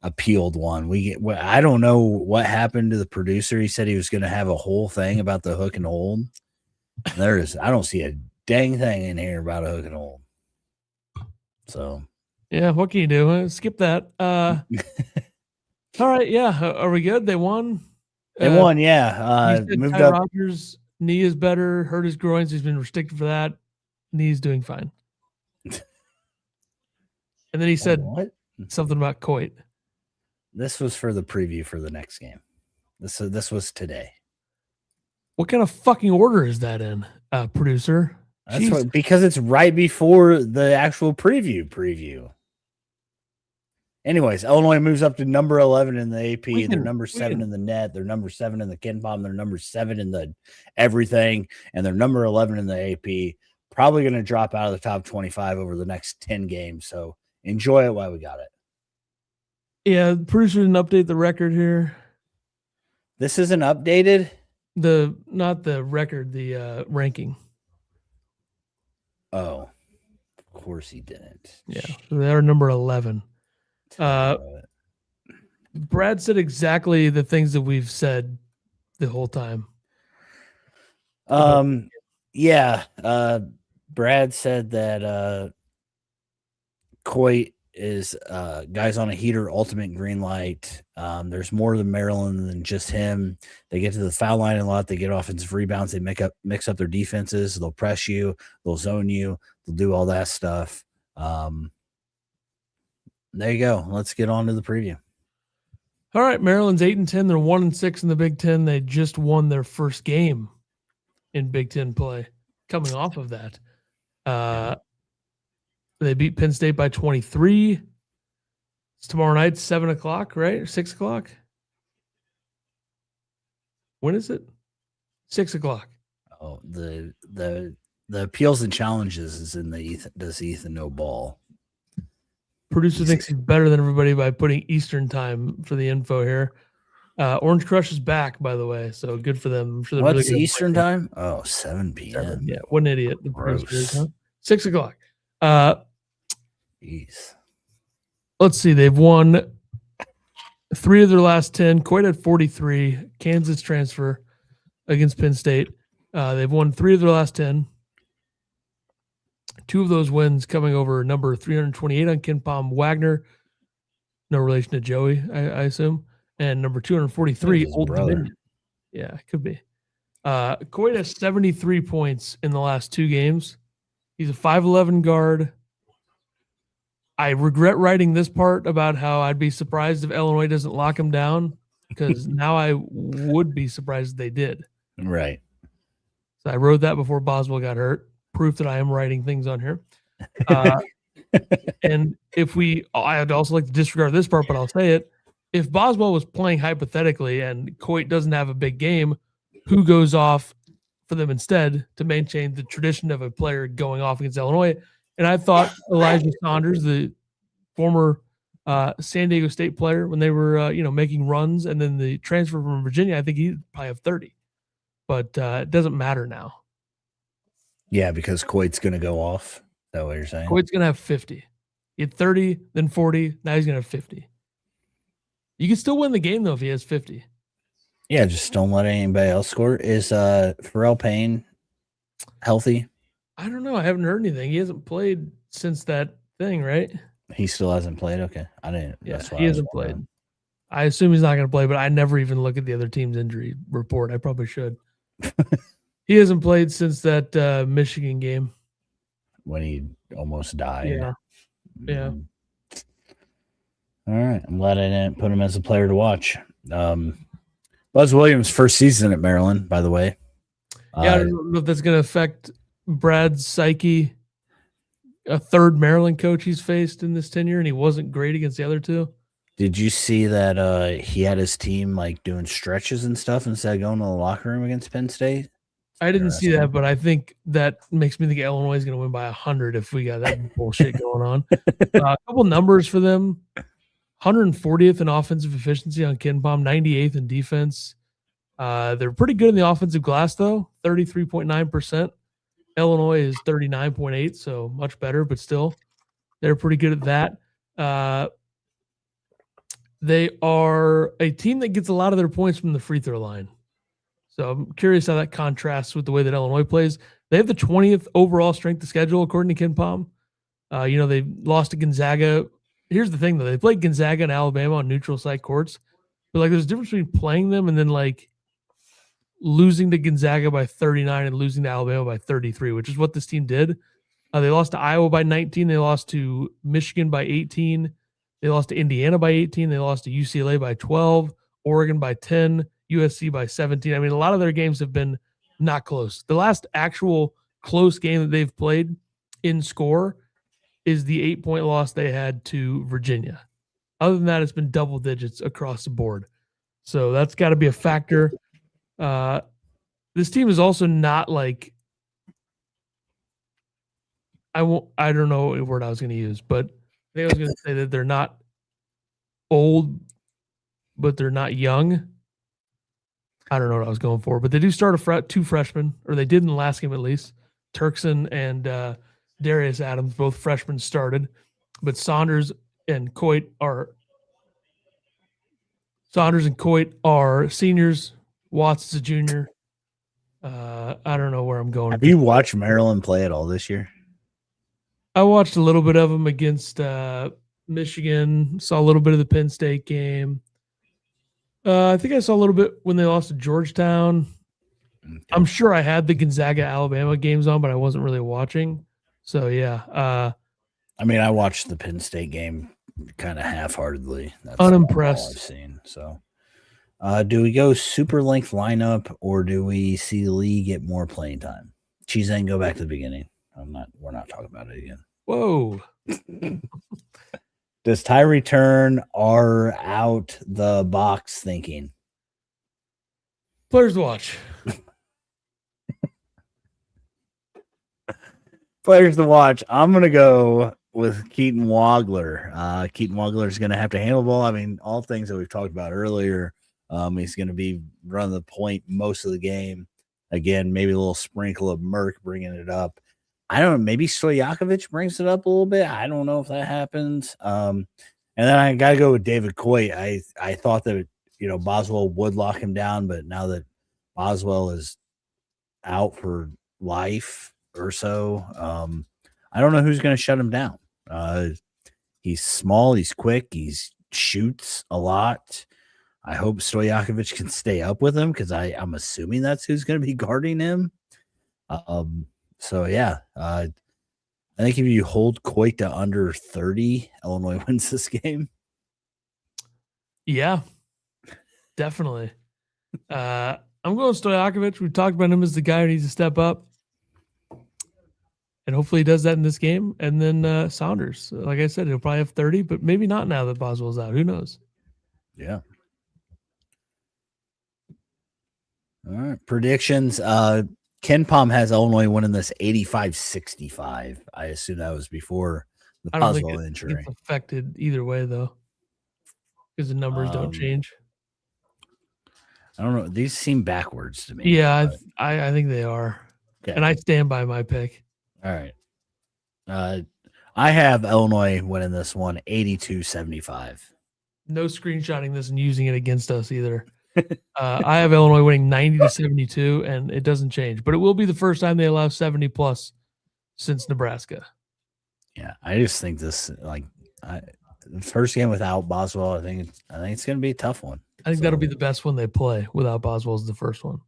appealed one. I don't know what happened to the producer. He said he was going to have a whole thing about the hook and hold. I don't see a dang thing in here about a hook and hold. So yeah, what can you do? Skip that. All right, yeah. Are we good? They won. They won, yeah. Moved Ty up. Rogers' knee is better. Hurt his groins. He's been restricted for that. Knee's doing fine. And then he said something about Coit. This was for the preview for the next game. This was today. What kind of fucking order is that in, producer? That's because it's right before the actual preview. Anyways, Illinois moves up to number 11 in the AP. They're number 7 in the net. They're number 7 in the KenPom. They're number 7 in the everything. And they're number 11 in the AP. Probably going to drop out of the top 25 over the next 10 games. So enjoy it while we got it. Yeah, the producer didn't update the record here. This isn't updated? Not the record, the ranking. Oh, of course he didn't. Yeah, they're number 11. Brad said exactly the things that we've said the whole time. Yeah. Brad said that Coit is guys on a heater, ultimate green light. There's more than Maryland than just him. They get to the foul line a lot. They get offensive rebounds. They mix up their defenses. They'll press you. They'll zone you. They'll do all that stuff. There you go. Let's get on to the preview. All right, Maryland's 8-10. They're 1-6 in the Big Ten. They just won their first game in Big Ten play. Coming off of that, they beat Penn State by 23. It's tomorrow night, 7:00, right? Or 6:00? When is it? 6:00. Oh, the appeals and challenges is in the does Ethan know ball? Producer thinks he's better than everybody by putting Eastern time for the info here. Orange Crush is back, by the way, so good for them. I'm sure they're What's really Eastern time? Oh, 7 p.m. Yeah, what an idiot. The producer is, huh? 6:00. Jeez. Let's see. They've won 3 of their last 10. Coit at 43. Kansas transfer against Penn State. They've won 3 of their last 10. 2 of those wins coming over number 328 on KenPom Wagner. No relation to Joey, I assume. And number 243, Old Dominion. Yeah, it could be. Coit has 73 points in the last 2 games. He's a 5'11 guard. I regret writing this part about how I'd be surprised if Illinois doesn't lock him down, because now I would be surprised if they did. Right. So I wrote that before Boswell got hurt. Proof that I am writing things on here. And I'd also like to disregard this part, but I'll say it. If Boswell was playing hypothetically and Coit doesn't have a big game, who goes off for them instead to maintain the tradition of a player going off against Illinois? And I thought Elijah Saunders, the former San Diego State player, when they were making runs, and then the transfer from Virginia, I think he'd probably have 30. But it doesn't matter now. Yeah, because Coit's going to go off. Is that what you're saying? Coit's going to have 50. He had 30, then 40. Now he's going to have 50. You can still win the game, though, if he has 50. Yeah, just don't let anybody else score. Is Pharrell Payne healthy? I don't know. I haven't heard anything. He hasn't played since that thing, right? He still hasn't played? Okay. I didn't. Yeah, that's why he hasn't played. I assume he's not going to play, but I never even look at the other team's injury report. I probably should. He hasn't played since that Michigan game. When he almost died. Yeah. Yeah. All right. I'm glad I didn't put him as a player to watch. Buzz Williams' first season at Maryland, by the way. Yeah, I don't know if that's going to affect Brad's psyche. A third Maryland coach he's faced in this tenure, and he wasn't great against the other 2. Did you see that he had his team doing stretches and stuff instead of going to the locker room against Penn State? I didn't see that, but I think that makes me think Illinois is going to win by 100 if we got that bullshit going on. A couple numbers for them. 140th in offensive efficiency on KenPom, 98th in defense. They're pretty good in the offensive glass, though, 33.9%. Illinois is 39.8, so much better, but still, they're pretty good at that. They are a team that gets a lot of their points from the free throw line. So I'm curious how that contrasts with the way that Illinois plays. They have the 20th overall strength of schedule, according to Ken Pom. They lost to Gonzaga. Here's the thing, though. They played Gonzaga and Alabama on neutral site courts. But, like, there's a difference between playing them and then, like, losing to Gonzaga by 39 and losing to Alabama by 33, which is what this team did. They lost to Iowa by 19. They lost to Michigan by 18. They lost to Indiana by 18. They lost to UCLA by 12, Oregon by 10, USC by 17. I mean, a lot of their games have been not close. The last actual close game that they've played in score is the 8-point loss they had to Virginia. Other than that, it's been double digits across the board. So that's got to be a factor. This team is also not like, I don't know what word I was going to use, but I think I was going to say that they're not old, but they're not young. I don't know what I was going for, but they do start two freshmen, or they did in the last game at least. Turkson and Darius Adams, both freshmen, started, but Saunders and Coit are seniors. Watts is a junior. I don't know where I'm going. Have you watched Maryland play at all this year? I watched a little bit of them against Michigan, saw a little bit of the Penn State game. I think I saw a little bit when they lost to Georgetown. Okay. I'm sure I had the Gonzaga-Alabama games on, but I wasn't really watching. So, yeah. I mean, I watched the Penn State game kind of half-heartedly. That's unimpressed. all I've seen. So, do we go super length lineup, or do we see Lee get more playing time? Cheese and go back to the beginning. We're not talking about it again. Whoa. Does Tyree turn our out the box thinking? Players to watch. Players to watch. I'm going to go with Keaton Wagler. Keaton Wagler is going to have to handle the ball. I mean, all things that we've talked about earlier. He's going to be running the point most of the game. Again, maybe a little sprinkle of Merck bringing it up. I don't know. Maybe Stojakovic brings it up a little bit. I don't know if that happens. And then I got to go with David Coit. I thought that, Boswell would lock him down, but now that Boswell is out for life or so, I don't know who's going to shut him down. He's small. He's quick. He shoots a lot. I hope Stojakovic can stay up with him because I'm assuming that's who's going to be guarding him. So, yeah, I think if you hold Coit to under 30, Illinois wins this game. Yeah, definitely. I'm going Stojakovic. We've talked about him as the guy who needs to step up. And hopefully he does that in this game. And then Saunders. Like I said, he'll probably have 30, but maybe not now that Boswell's out. Who knows? Yeah. All right. Predictions. Ken Pom has Illinois winning this 85-65. I assume that was before the Boswell injury. It's affected either way, though, because the numbers don't change. I don't know. These seem backwards to me. Yeah, I think they are. Okay. And I stand by my pick. All right. I have Illinois winning this one 82-75. No screenshotting this and using it against us either. I have Illinois winning 90-72, and it doesn't change. But it will be the first time they allow 70+ since Nebraska. Yeah, I just think this, the first game without Boswell, I think it's going to be a tough one. I think that'll be the best one they play without Boswell is the first one.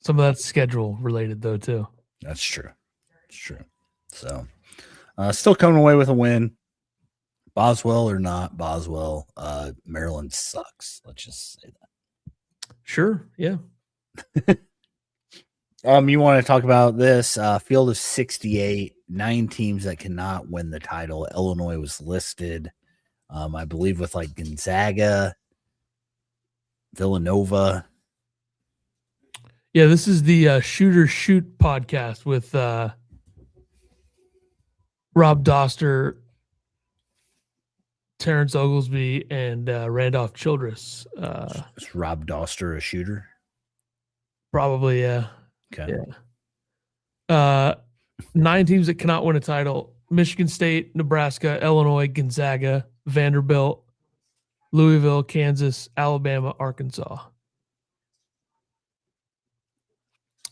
Some of that's schedule related, though, too. That's true. It's true. So, still coming away with a win. Boswell or not Boswell, Maryland sucks. Let's just say that. Sure. Yeah. You want to talk about this field of 68, 9 teams that cannot win the title. Illinois was listed, I believe, with Gonzaga, Villanova. Yeah, this is the Shooter Shoot podcast with Rob Doster, Terrence Oglesby, and Randolph Childress. Is Rob Doster a shooter? Probably, yeah. Okay. Yeah. 9 teams that cannot win a title: Michigan State, Nebraska, Illinois, Gonzaga, Vanderbilt, Louisville, Kansas, Alabama, Arkansas.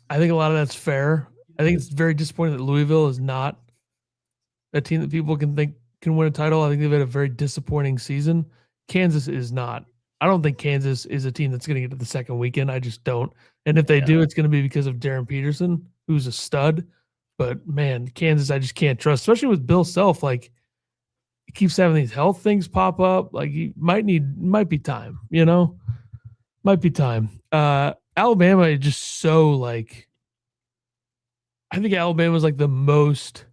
I think a lot of that's fair. I think it's very disappointing that Louisville is not a team that people can think can win a title. I think they've had a very disappointing season. Kansas is not. I don't think Kansas is a team that's going to get to the second weekend. I just don't. And if they do, it's going to be because of Darren Peterson, who's a stud. But man, Kansas, I just can't trust, especially with Bill Self. Like, he keeps having these health things pop up. Like, he might be time, might be time. Alabama is just so like, I think Alabama is like the most.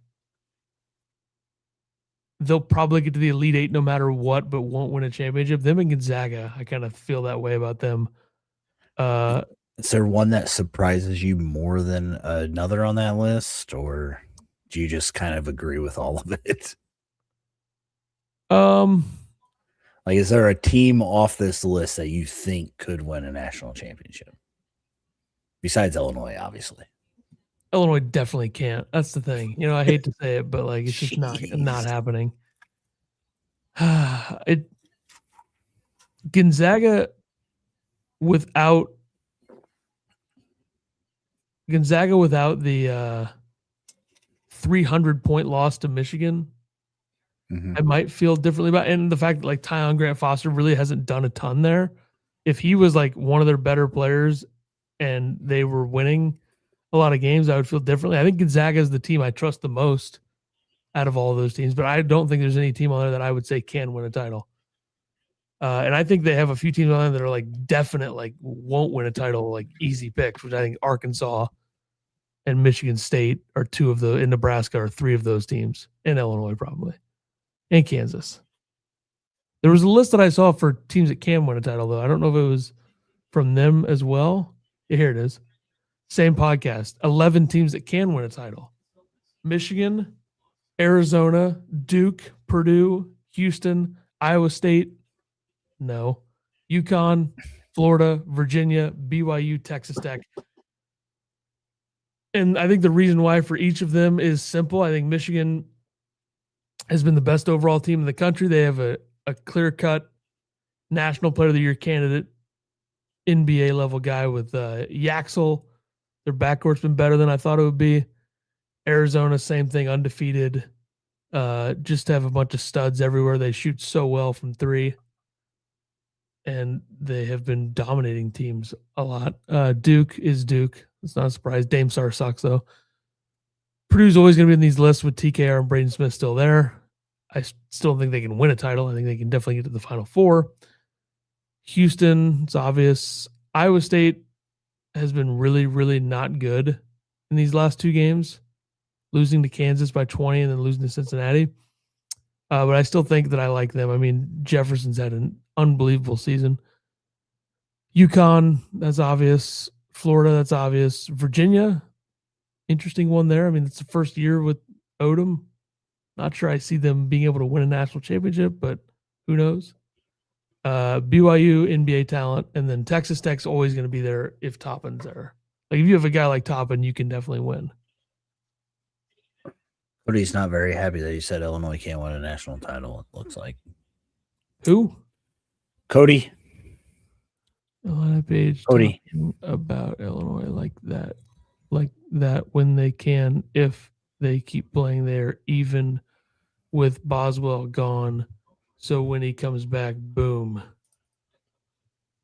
They'll probably get to the Elite Eight no matter what, but won't win a championship. Them and Gonzaga, I kind of feel that way about them. Is there one that surprises you more than another on that list, or do you just kind of agree with all of it? Like, is there a team off this list that you think could win a national championship? Besides Illinois, obviously. Illinois definitely can't. That's the thing. I hate to say it, but like, it's just not happening. Gonzaga without the 300-point loss to Michigan, I might feel differently about it. And the fact that like Tyon Grant Foster really hasn't done a ton there. If he was like one of their better players and they were winning a lot of games, I would feel differently. I think Gonzaga is the team I trust the most out of all of those teams, but I don't think there's any team on there that I would say can win a title. And I think they have a few teams on there that are like definite, like won't win a title, like easy picks, which I think Arkansas and Michigan State are 2 of the, in Nebraska are 3 of those teams, in Illinois probably, and Kansas. There was a list that I saw for teams that can win a title, though. I don't know if it was from them as well. Yeah, here it is. Same podcast. 11 teams that can win a title: Michigan, Arizona, Duke, Purdue, Houston, Iowa State, no, UConn, Florida, Virginia, BYU, Texas Tech. And I think the reason why for each of them is simple. I think Michigan has been the best overall team in the country. They have a clear-cut National Player of the Year candidate, NBA level guy with Yaxel. Their backcourt's been better than I thought it would be. Arizona, same thing, undefeated. Just have a bunch of studs everywhere. They shoot so well from 3. And they have been dominating teams a lot. Duke is Duke. It's not a surprise. Dame Sar sucks, though. Purdue's always going to be in these lists with TKR and Braden Smith still there. I still think they can win a title. I think they can definitely get to the Final Four. Houston, it's obvious. Iowa State has been really, really not good in these last 2 games, losing to Kansas by 20 and then losing to Cincinnati. But I still think that I like them. I mean, Jefferson's had an unbelievable season. UConn, that's obvious. Florida, that's obvious. Virginia, interesting one there. I mean, it's the first year with Odom. Not sure I see them being able to win a national championship, but who knows? BYU, NBA talent, and then Texas Tech's always going to be there if Toppin's there. Like, if you have a guy like Toppin, you can definitely win. But he's not very happy that he said Illinois can't win a national title, it looks like. Who? Cody. A lot of page Cody about Illinois like that when they can, if they keep playing there, even with Boswell gone. So when he comes back, boom.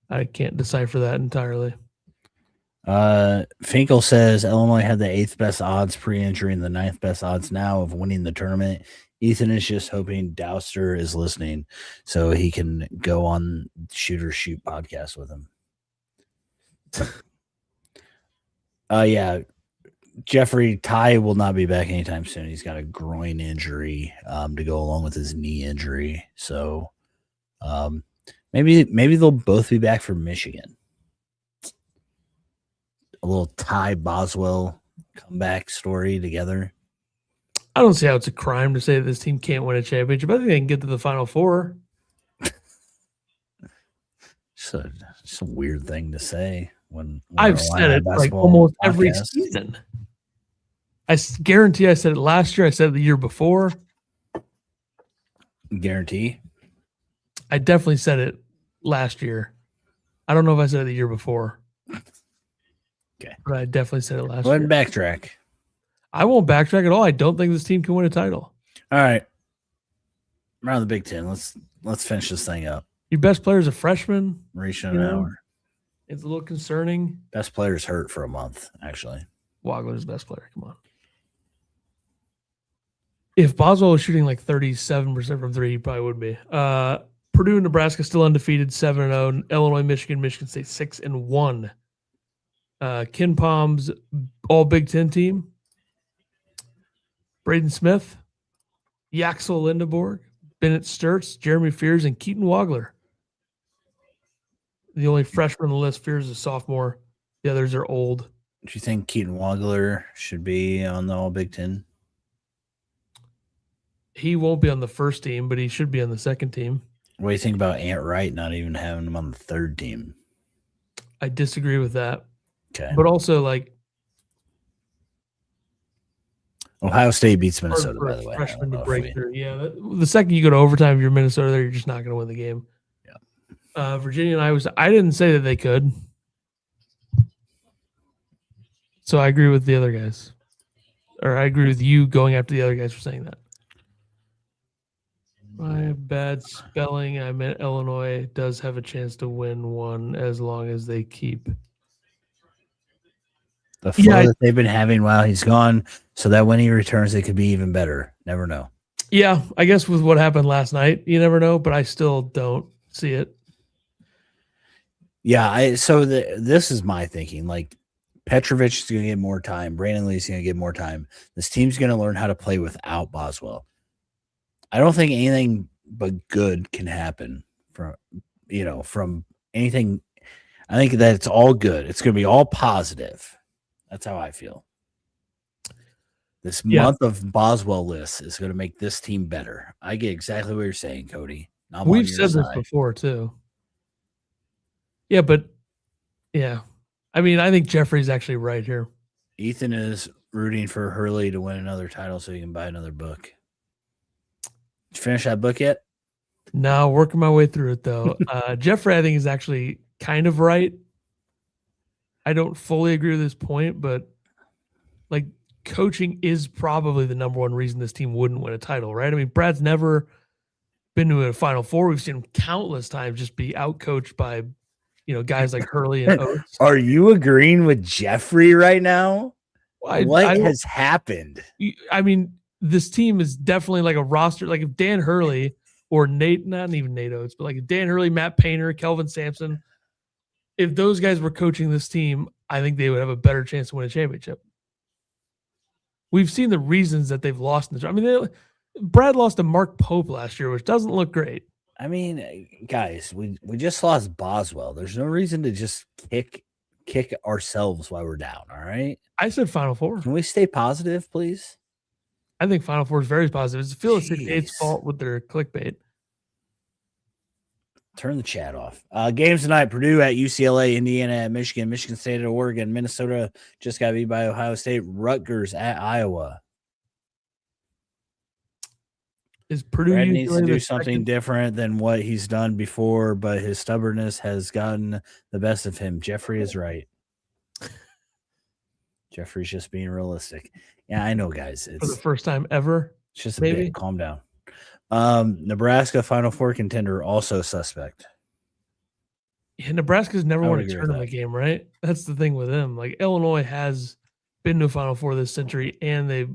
I can't decipher that entirely. Finkel says Illinois had the 8th best odds pre-injury and the 9th best odds now of winning the tournament. Ethan is just hoping Douster is listening so he can go on Shoot or Shoot podcast with him. Yeah, Jeffrey Ty will not be back anytime soon. He's got a groin injury to go along with his knee injury. So maybe they'll both be back for Michigan. A little Ty Boswell comeback story together. I don't see how it's a crime to say that this team can't win a championship. I think they can get to the Final Four. It's a weird thing to say when I've said it like almost every season. guarantee I said it last year. I said it the year before. Guarantee. I definitely said it last year. I don't know if I said it the year before. Okay. But I definitely said it last Go ahead year. and backtrack. I won't backtrack at all. I don't think this team can win a title. All right. Around the Big Ten. Let's finish this thing up. Your best player is a freshman. Reaching an hour. It's a little concerning. Best player's hurt for a month, actually. Wagler's best player. Come on. If Boswell was shooting like 37% from three, he probably would be. Purdue and Nebraska still undefeated, 7-0. Illinois, Michigan State 6-1. Ken Palm's all Big Ten team. Braden Smith, Yaxel Lindeborg, Bennett Sturts, Jeremy Fears, and Keaton Wagler. The only freshman on the list, Fears is a sophomore. The others are old. Do you think Keaton Wagler should be on the All Big Ten? He won't be on the first team, but he should be on the second team. What do you think about Ant Wright not even having him on the third team? I disagree with that. Okay. But also, like, Ohio State beats Minnesota, for by a the way. freshman to break through. Yeah, the second you go to overtime, if you're Minnesota there, you're just not going to win the game. Yeah. Virginia and I didn't say that they could. So I agree with the other guys. Or I agree with you going after the other guys for saying that. My bad spelling. I meant Illinois does have a chance to win one as long as they keep the flow that they've been having while he's gone, so that when he returns, it could be even better. Never know. Yeah, I guess with what happened last night, you never know, but I still don't see it. Yeah, this is my thinking. Like, Petrovic is going to get more time. Brandon Lee's going to get more time. This team's going to learn how to play without Boswell. I don't think anything but good can happen from anything. I think that it's all good. It's going to be all positive. That's how I feel. This month of Boswell lists is going to make this team better. I get exactly what you're saying, Cody. We've said this before, too. Yeah, but, yeah. I mean, I think Jeffrey's actually right here. Ethan is rooting for Hurley to win another title so he can buy another book. Did you finish that book yet? No, working my way through it, though. Jeffrey, I think, is actually kind of right. I don't fully agree with this point, but, like, coaching is probably the number one reason this team wouldn't win a title, right? I mean, Brad's never been to a Final Four. We've seen him countless times just be outcoached by, guys like Hurley and Oates. Are you agreeing with Jeffrey right now? What has happened? I mean, this team is definitely like a roster. Like if Dan Hurley or not even Nate Oates, but like if Dan Hurley, Matt Painter, Kelvin Sampson, if those guys were coaching this team, I think they would have a better chance to win a championship. We've seen the reasons that they've lost. Brad lost to Mark Pope last year, which doesn't look great. I mean, guys, we just lost Boswell. There's no reason to just kick ourselves while we're down, all right? I said Final Four. Can we stay positive, please? I think Final Four is very positive. It's Phil 68's fault with their clickbait. Turn the chat off. Games tonight: Purdue at UCLA, Indiana at Michigan, Michigan State at Oregon, Minnesota just got beat by Ohio State, Rutgers at Iowa. Is Purdue Brad needs to do something different than what he's done before, but his stubbornness has gotten the best of him. Jeffrey is right. Jeffrey's just being realistic. Yeah, I know, guys. It's for the first time ever. It's just a bit. Calm down. Nebraska Final Four contender, also suspect. Yeah, Nebraska's never won a tournament game, right? That's the thing with them. Like Illinois has been to a Final Four this century, and they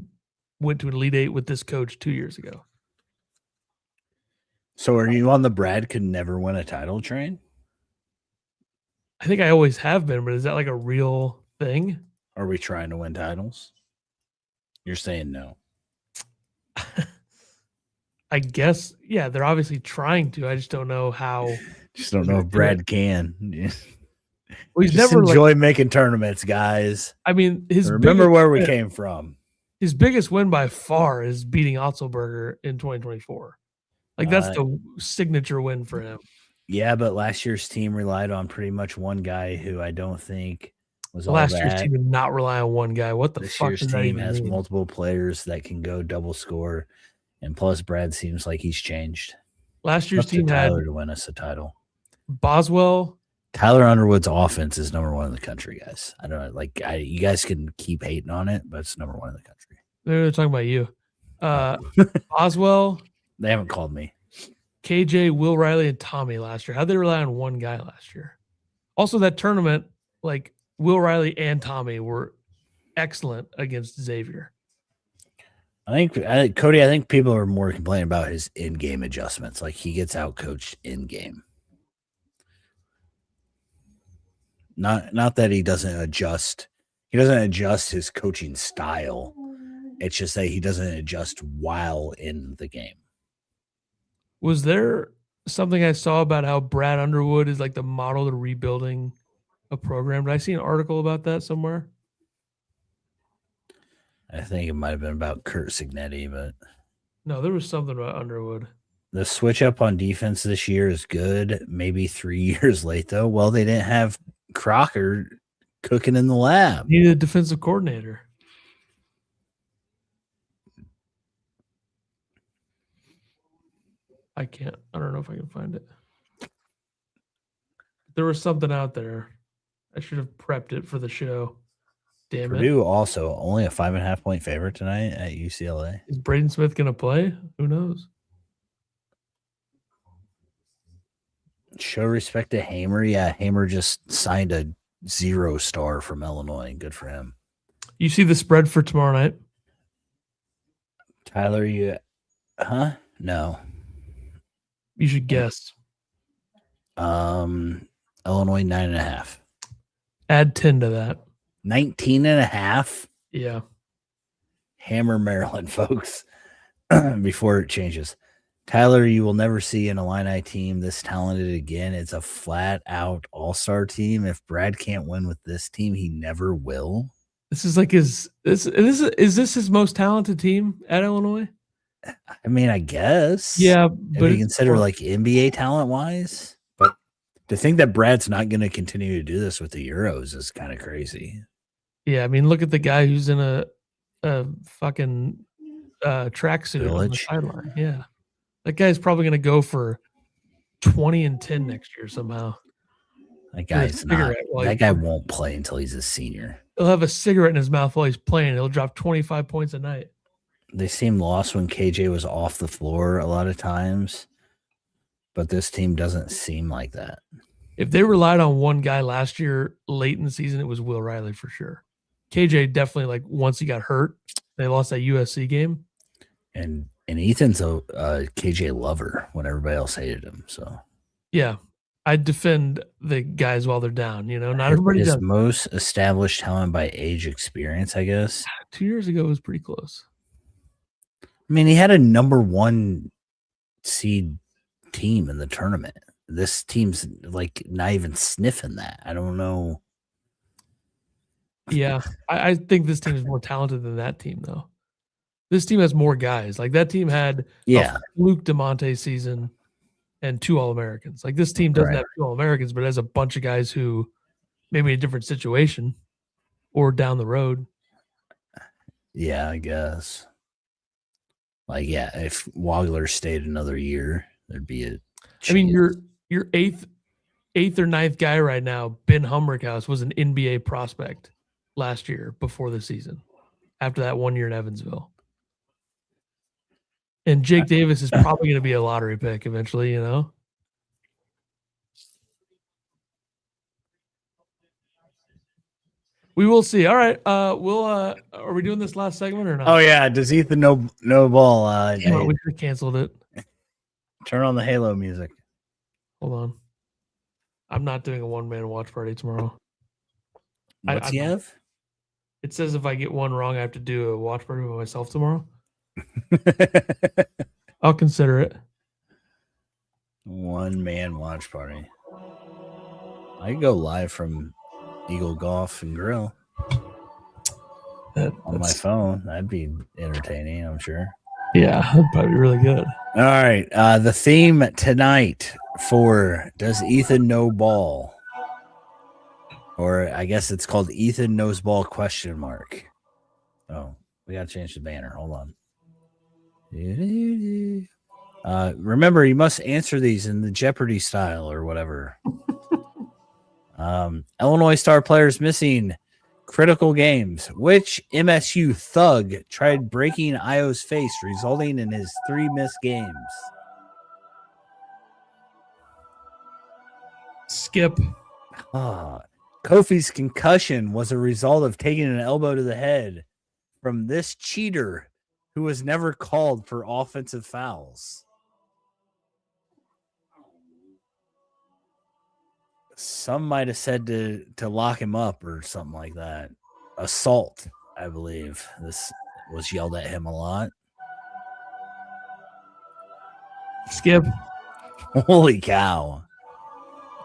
went to an Elite Eight with this coach 2 years ago. So are you on the Brad could never win a title train? I think I always have been, but is that like a real thing? Are we trying to win titles? You're saying no. I guess, yeah, they're obviously trying to. I just don't know how. Just don't know if Brad can. Well, he's just never enjoy making tournaments, guys. I mean, remember where we came from. His biggest win by far is beating Otzelberger in 2024. Like that's the signature win for him. Yeah, but last year's team relied on pretty much one guy who I don't think was all Last year's that. team did not rely on one guy. What the This fuck year's does that team even has mean? multiple players that can go double score, and plus Brad seems like he's changed. Last year's Up to team had Tyler to win us a title. Boswell. Tyler Underwood's offense is number 1 in the country, guys. I don't know, you guys can keep hating on it, but it's number 1 in the country. They're talking about you. Boswell, They haven't called me. KJ, Will Riley, and Tommy last year. How'd they rely on one guy last year? Also, that tournament, like Will Riley and Tommy were excellent against Xavier. I think Cody, I think people are more complaining about his in-game adjustments. Like he gets out-coached in-game. Not that he doesn't adjust. He doesn't adjust his coaching style. It's just that he doesn't adjust while in the game. Was there something I saw about how Brad Underwood is like the model to rebuilding a program? Did I see an article about that somewhere? I think it might have been about Kurt Signetti, but No, there was something about Underwood. the switch up on defense this year is good. Maybe 3 years late, though. Well, they didn't have Crocker cooking in the lab. Needed a defensive coordinator. I don't know if I can find it. There was something out there. I should have prepped it for the show. Damn it. Purdue also only a 5.5 point favorite tonight at UCLA. Is Braden Smith going to play? Who knows? Show respect to Hamer. Yeah, Hamer just signed a 0-star from Illinois. Good for him. You see the spread for tomorrow night? Tyler, no. You should guess. Illinois 9.5. Add 10 to that. 19.5. Yeah. Hammer Maryland, folks. Before it changes. Tyler, you will never see an Illini team this talented again. It's a flat-out all-star team. If Brad can't win with this team, he never will. This is like is this his most talented team at Illinois? I mean, I guess. Yeah, If but you consider like NBA talent-wise. But to think that Brad's not going to continue to do this with the Euros is kind of crazy. yeah, I mean, look at the guy who's in a fucking tracksuit on the Village. sideline. Yeah. That guy's probably going to go for 20 and 10 next year somehow. That guy's not. cigarette while That he's guy playing. won't play until he's a senior. He'll have a cigarette in his mouth while he's playing. He'll drop 25 points a night. They seemed lost when KJ was off the floor a lot of times, but this team doesn't seem like that. If they relied on one guy last year late in the season, it was Will Riley for sure. KJ definitely, like, once he got hurt, they lost that USC game. And Ethan's a KJ lover when everybody else hated him. So Yeah. I defend the guys while they're down. You know, not everybody his does. most established talent by age experience, I guess. 2 years ago, it was pretty close. I mean, he had a number 1 seed team in the tournament. This team's like not even sniffing that. I don't know. Yeah. I think this team is more talented than that team, though. This team has more guys. Like, that team had Yeah. a Luke DeMonte season and 2 All-Americans. Like, this team doesn't Right. have 2 All-Americans, but has a bunch of guys who maybe in a different situation or down the road. Yeah, I guess. Like, yeah, if Wagler stayed another year, there'd be a I mean, chance. your eighth or ninth guy right now, Ben Humrickhouse, was an NBA prospect last year before the season, after that 1 year in Evansville. And Jake Davis is probably going to be a lottery pick eventually, you know? We will see. All right. Are we doing this last segment or not? Oh yeah, does Ethan no ball? Damn it, we could have canceled it. Turn on the Halo music. Hold on. I'm not doing a one-man watch party tomorrow. What's he have? It says if I get one wrong, I have to do a watch party by myself tomorrow. I'll consider it. One man watch party. I could go live from Eagle Golf and Grill on my phone. That'd be entertaining, I'm sure. Yeah, that'd probably be really good. All right. The theme tonight for Does Ethan Know Ball? Or I guess it's called Ethan Knows Ball ? Oh, we got to change the banner. Hold on. Remember, you must answer these in the Jeopardy style or whatever. Illinois star players missing critical games. Which MSU thug tried breaking Io's face, resulting in his 3 missed games? Skip. Kofi's concussion was a result of taking an elbow to the head from this cheater who was never called for offensive fouls. Some might have said to lock him up or something like that. Assault, I believe. This was yelled at him a lot. Skip. Holy cow.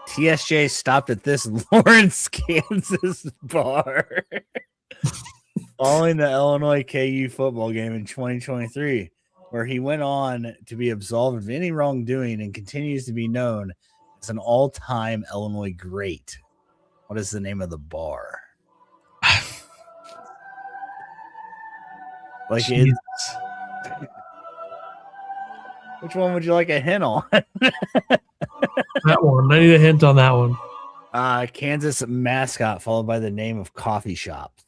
TSJ stopped at this Lawrence, Kansas bar following the Illinois KU football game in 2023, where he went on to be absolved of any wrongdoing and continues to be known as an all-time Illinois great. What is the name of the bar? Like it, which one would you like a hint on? That one. I need a hint on that one. Kansas mascot followed by the name of coffee shop.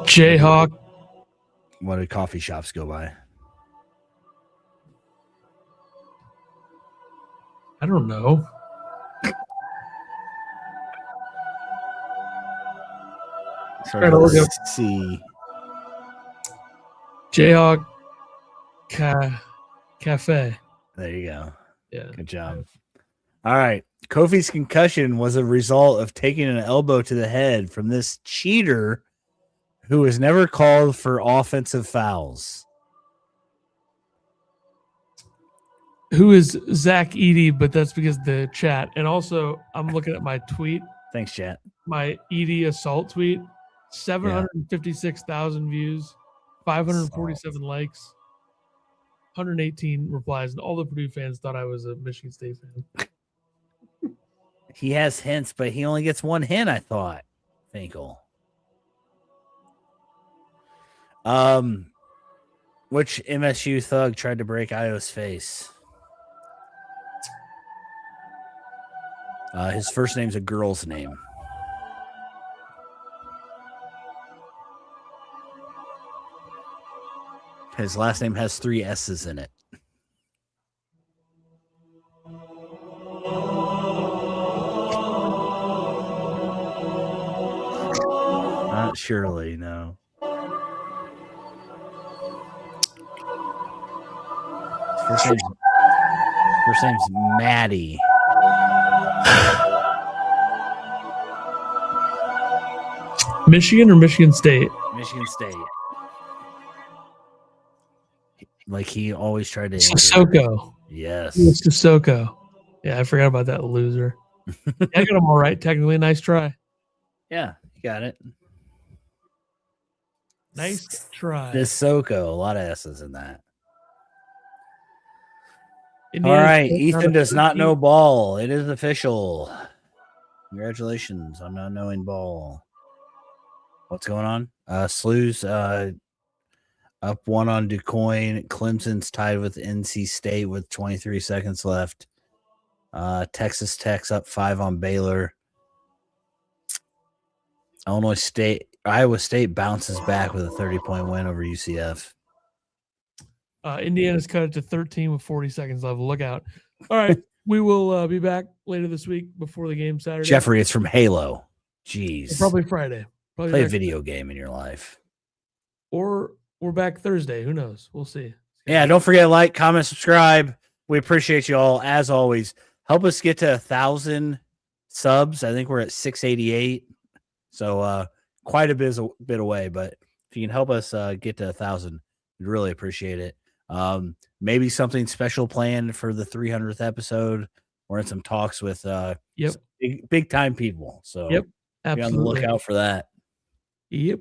Jayhawk. What do coffee shops go by? I don't know. Sorry, let's see. Jayhawk Cafe. There you go. Yeah. Good job. All right. Kofi's concussion was a result of taking an elbow to the head from this cheater who was never called for offensive fouls. Who is Zach Edie? But that's because the chat. And also, I'm looking at my tweet. Thanks, chat. My Edie assault tweet. 756,000 views, 547 likes, 118 replies, and all the Purdue fans thought I was a Michigan State fan. He has hints, but he only gets one hint, I thought. Finkel. Which MSU thug tried to break Io's face? His first name's a girl's name. His last name has 3 S's in it. Not Shirley, no. First name's Maddie. Michigan or Michigan State? Michigan State. Like he always tried to. Sissoko. Yes. It's Sissoko. Yeah, I forgot about that loser. I got him all right. Technically, nice try. Yeah, you got it. Nice try. Sissoko. A lot of S's in that. Indiana all right. State Ethan does not know ball. It is official. Congratulations on not knowing ball. What's going on? Slews up 1 on DuQuoin. Clemson's tied with NC State with 23 seconds left. Texas Tech's up 5 on Baylor. Iowa State bounces back with a 30-point win over UCF. Indiana's cut it to 13 with 40 seconds left. Look out. All right. We will be back later this week before the game Saturday. Jeffrey, it's from Halo. Jeez. Probably Friday. Play a video game in your life. Or we're back Thursday. Who knows? We'll see. Yeah, don't forget to like, comment, subscribe. We appreciate you all. As always, help us get to 1,000 subs. I think we're at 688. So quite a bit away. But if you can help us get to 1,000, we'd really appreciate it. Maybe something special planned for the 300th episode. We're in some talks with big time people. So absolutely. Be on the lookout for that. Yep.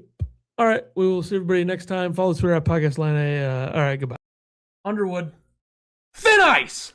All right. We will see everybody next time. Follow Twitter at Podcast Line A. All right. Goodbye. Underwood. Thin ice.